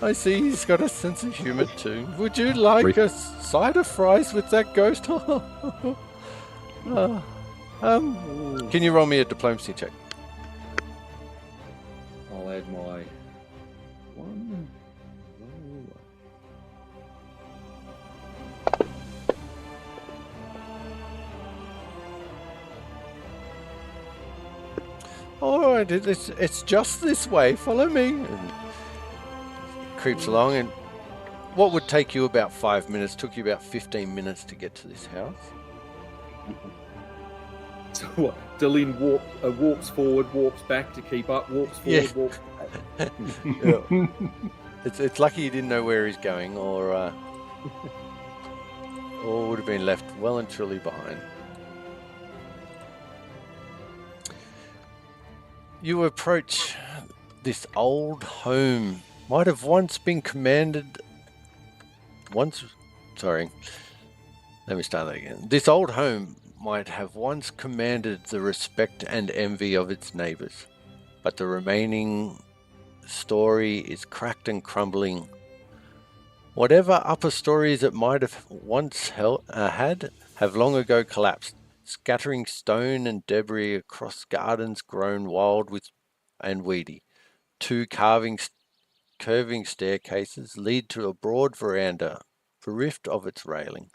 I see he's got a sense of humour too. Would you like a side of fries with that ghost? Can you roll me a diplomacy check? I'll add my one. All right, it's just this way. Follow me. And he creeps along, and what would take you about 5 minutes took you about 15 minutes to get to this house. So what? Delin walks forward, walks back to keep up, walks forward, walks back. It's lucky he didn't know where he's going, or would have been left well and truly behind. You approach this old home. Might have once been commanded. Sorry. Let me start that again. This old home might have once commanded the respect and envy of its neighbors, but the remaining story is cracked and crumbling. Whatever upper stories it might have once had have long ago collapsed, scattering stone and debris across gardens grown wild and weedy. Two curving staircases lead to a broad veranda, bereft of its railing.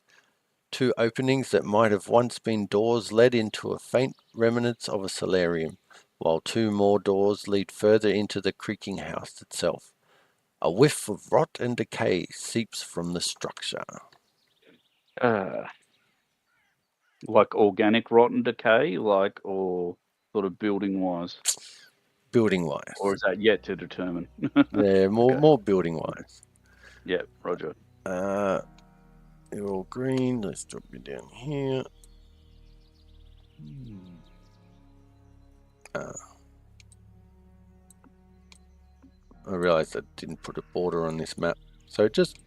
Two openings that might have once been doors led into a faint remnants of a solarium, while two more doors lead further into the creaking house itself. A whiff of rot and decay seeps from the structure. Like organic rot and decay, or sort of building-wise? Building-wise. Or is that yet to determine? Yeah, more Okay. more building-wise. Yeah, roger. You're all green. Let's drop you down here. I realised I didn't put a border on this map, so just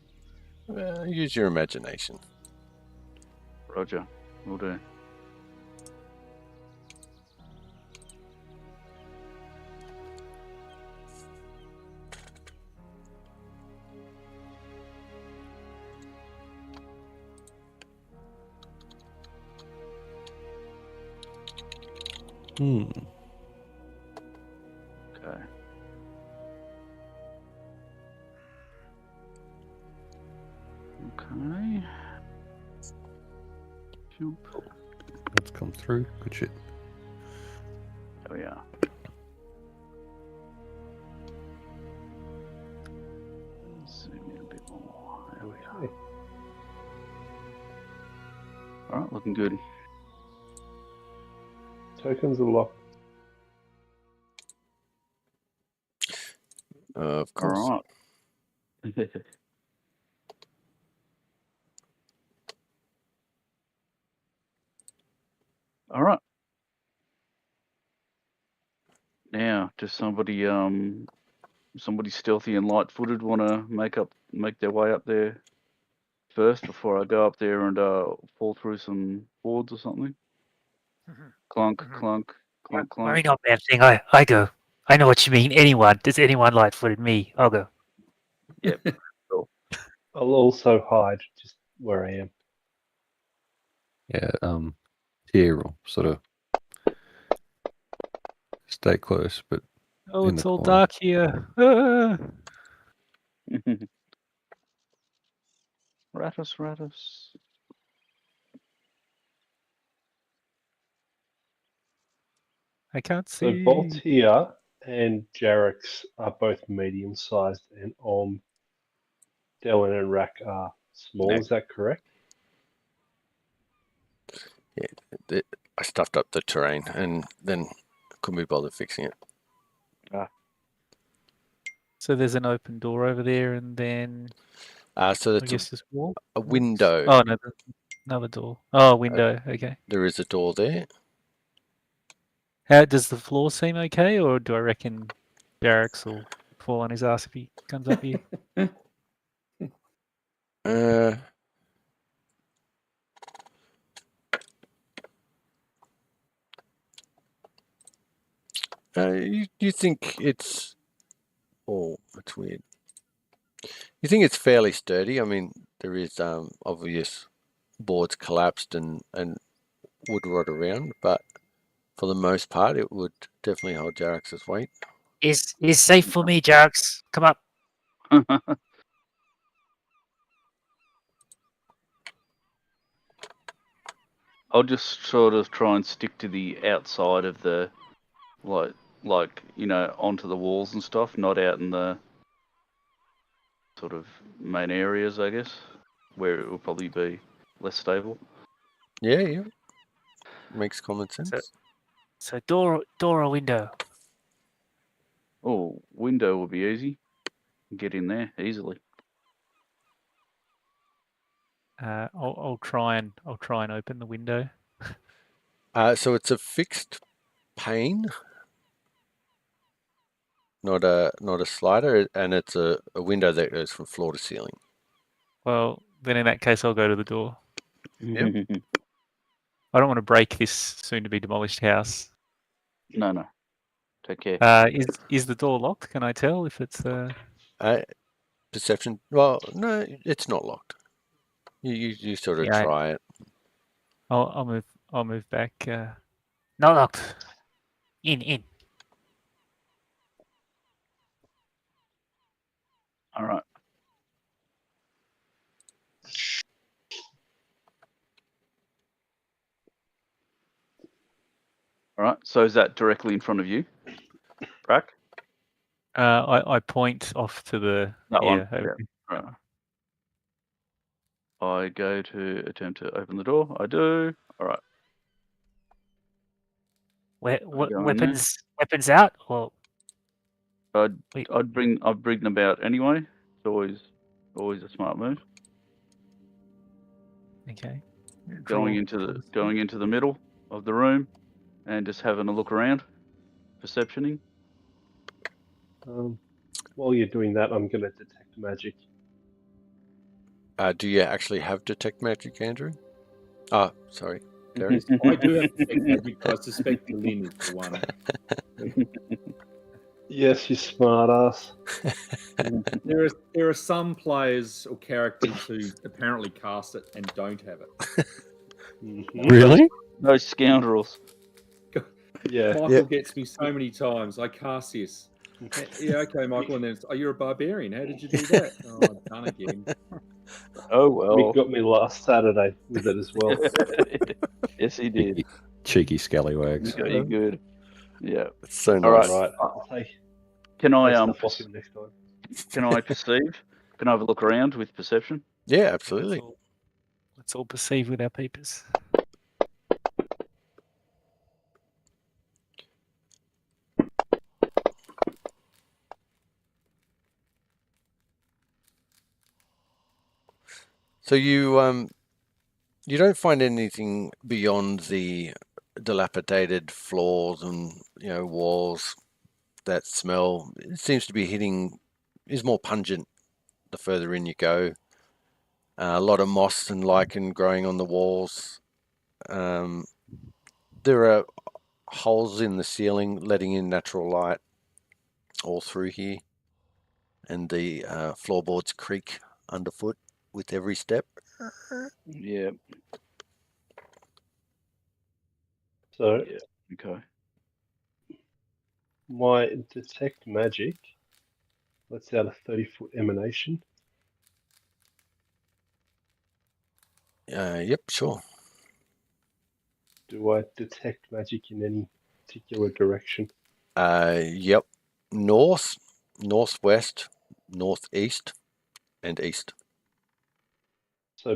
use your imagination. Roger. Will do. Hmm. Okay. Okay. Shoop. That's come through. Good shit. There we are. Zoom in a bit more. There we are. All right, looking good. Tokens are locked. Of course. All right. All right. Now, does somebody stealthy and light-footed want to make their way up there first before I go up there and fall through some boards or something? Clunk, clunk, clunk, clunk. Worry not, man thing. I go. I know what you mean. Anyone. Does anyone light-footed me? I'll go. Yep. Cool. I'll also hide just where I am. Yeah. Here will sort of stay close, but Oh, in it's the all corner. dark here. Ah. Ratus. I can't So see. Voltaire and Jarrex are both medium-sized, and Dylan and Rack are small. Yeah. Is that correct? Yeah, I stuffed up the terrain and then couldn't be bothered fixing it. So there's an open door over there, and then So I that's guess this wall. a window. Oh no, there's another door. Oh, window. Okay. There is a door there. How does the floor seem okay, or do I reckon Barracks will fall on his ass if he comes up here? You think it's... Oh, that's weird. You think it's fairly sturdy? I mean, there is obvious boards collapsed and wood rot around, but for the most part, it would definitely hold Jarrax's weight. Is safe for me, Jarracks. Come up. I'll just sort of try and stick to the outside of the, onto the walls and stuff, not out in the sort of main areas, I guess, where it will probably be less stable. Yeah. Makes common sense. So door or window? Oh, window will be easy. Get in there easily. I'll try and open the window. So it's a fixed pane, not a slider, and it's a window that goes from floor to ceiling. Well, then in that case, I'll go to the door. Yep. I don't want to break this soon-to-be demolished house. No. Take care. Is the door locked? Can I tell if it's Perception. Well, no, it's not locked. You sort of Yeah. try it. I'll move back. Not locked. In. All right. All right. So is that directly in front of you, Brack? I point off to the That one. over Yeah. Right. I go to attempt to open the door. I do. All right. weapons out or I'd bring them about anyway. It's always a smart move. okay. Going into the middle of the room and just having a look around, perceptioning. While you're doing that, I'm going to detect magic. Do you actually have detect magic, Andrew? Oh, sorry. Gary? I do have detect magic, but I suspect Lynn is the one. Yes, you smart ass. There are some players or characters who apparently cast it and don't have it. Really? Those scoundrels. Yeah. Michael gets me so many times. I cast this. Yeah, okay, Michael. And then it's, you're a barbarian. How did you do that? Oh, I've done again. Oh well. Mick got me last Saturday with it as well. Yes, he did. Cheeky scallywags. Got you good. Yeah. It's so nice. All right. Right. I'll take Can I stuff off him next time. Can I perceive? Can I have a look around with perception? Yeah, absolutely. Let's all perceive with our peepers. So you don't find anything beyond the dilapidated floors and walls that smell. It seems to be is more pungent the further in you go. A lot of moss and lichen growing on the walls. There are holes in the ceiling letting in natural light all through here, and the floorboards creak underfoot with every step. Yeah. So Okay. my detect magic lets out a 30-foot emanation. Yep, sure. Do I detect magic in any particular direction? Yep. North, northwest, northeast, and east. So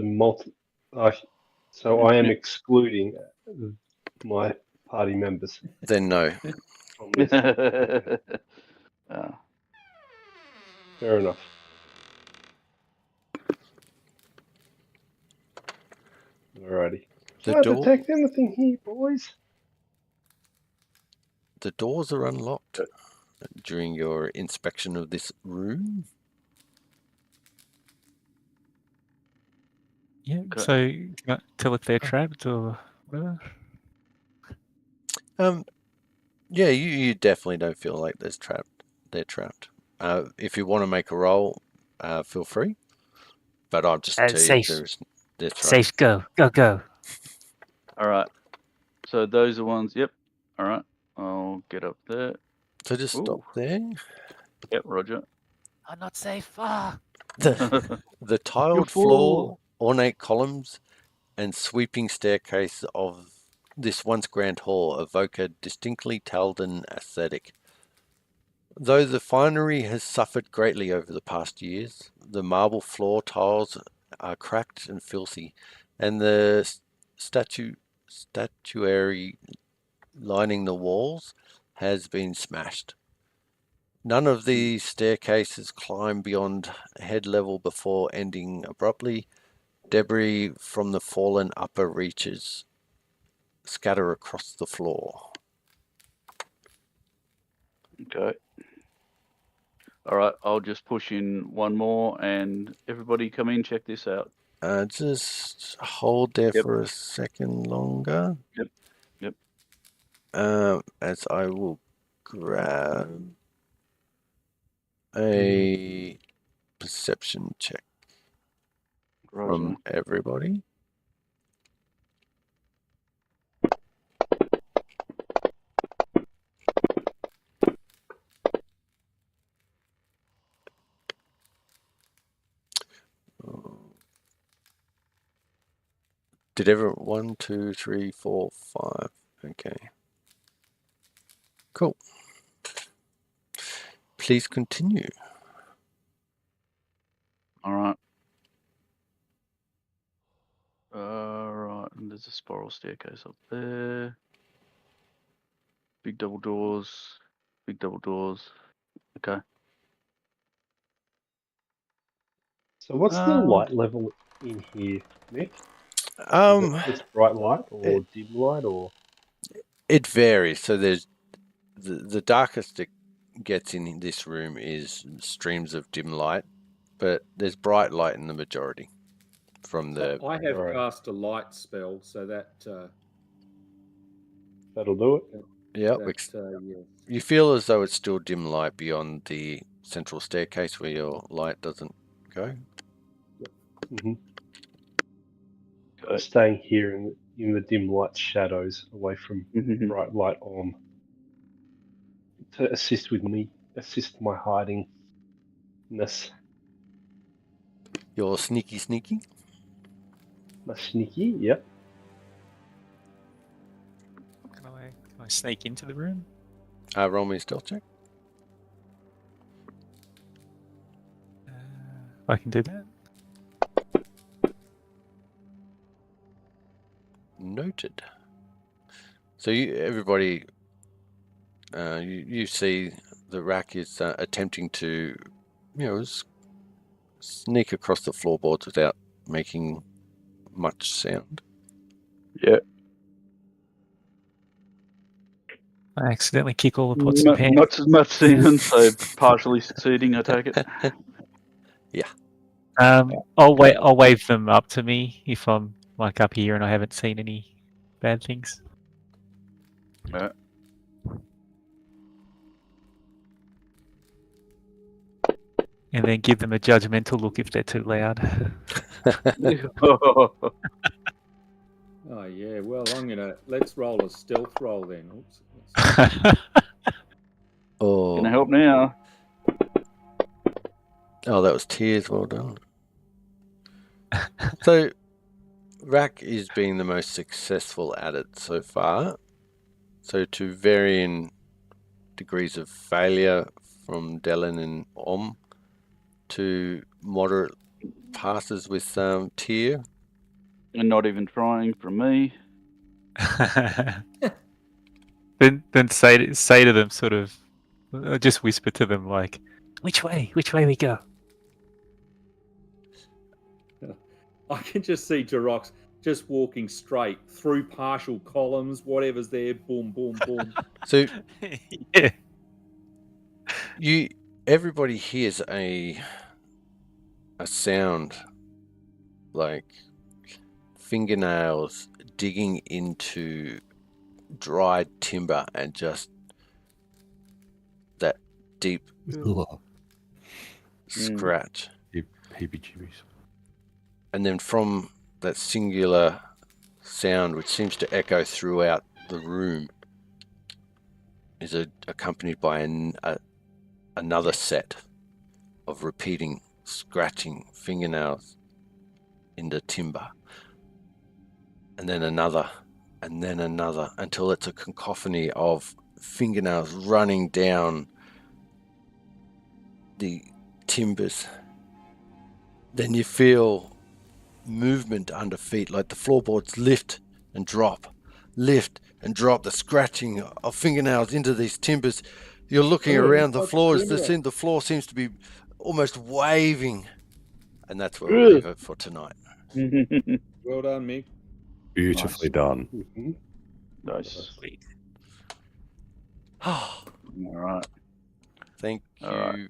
I am excluding my party members Then no. from this. Fair enough. Alrighty. Can't detect anything here, boys. The doors are unlocked during your inspection of this room. Yeah. Okay. So can I tell if they're trapped or whatever? Yeah, you definitely don't feel like they're trapped. If you want to make a roll, feel free. But I'll just tell safe. you they're safe. Go. All right. So those are ones. Yep. All right. I'll get up there. So just stop there. Yep, Roger. I'm not safe. Ah. The tiled floor, ornate columns, and sweeping staircase of this once grand hall evoke a distinctly Taldan aesthetic. Though the finery has suffered greatly over the past years, the marble floor tiles are cracked and filthy, and the statuary lining the walls has been smashed. None of these staircases climb beyond head level before ending abruptly. Debris from the fallen upper reaches scatter across the floor. Okay. All right, I'll just push in one more, and everybody come in, check this out. Just hold there Yep. for a second longer. Yep. As I will grab a perception check from everybody. Did everyone? 1, 2, 3, 4, 5. Okay. Cool. Please continue. All right. Right, and there's a spiral staircase up there. Big double doors. Big double doors. Okay. So what's the light level in here, Nick? It's bright light or dim light or? It varies. So there's the darkest it gets in this room is streams of dim light, but there's bright light in the majority from the. I have cast a light spell, so that that'll do it. Yeah, yeah. You feel as though it's still dim light beyond the central staircase where your light doesn't go. Mm-hmm. I'm staying here in the dim light shadows, away from bright light on, to assist my hidingness. You're sneaky. My sneaky, yep. Can I sneak into the room? Roll me a stealth check. I can do that. Noted. So everybody, you see the rack is attempting to, sneak across the floorboards without making much sound. Yeah. I accidentally kick all the pots and pans. Not as much sound, so partially succeeding, I take it. Yeah. I'll wave them up to me if I'm like up here and I haven't seen any bad things. Right. And then give them a judgmental look if they're too loud. Oh yeah, well let's roll a stealth roll then. Oops. Oh. Can I help now? Oh, that was tears. Well done. So, Rack is being the most successful at it so far. So, to varying degrees of failure from Dellen and Om, to moderate passes with Tyr. And not even trying from me. Then say to them, sort of, just whisper to them like, which way we go? I can just see Jirox just walking straight through partial columns, whatever's there, boom, boom, boom. So yeah. Everybody hears a sound like fingernails digging into dried timber and just that deep scratch. Heebie-jeebies. And then from that singular sound, which seems to echo throughout the room, is accompanied by another set of repeating scratching fingernails in the timber. And then another, until it's a cacophony of fingernails running down the timbers. Then you feel movement under feet, like the floorboards lift and drop, the scratching of fingernails into these timbers. You're looking Oh, around the that's floor. similar. The floor seems to be almost waving. And that's where we'll leave it for tonight. Well done, Mick. Beautifully done. Mhm. Nice. Sweet. All right. Thank All right. you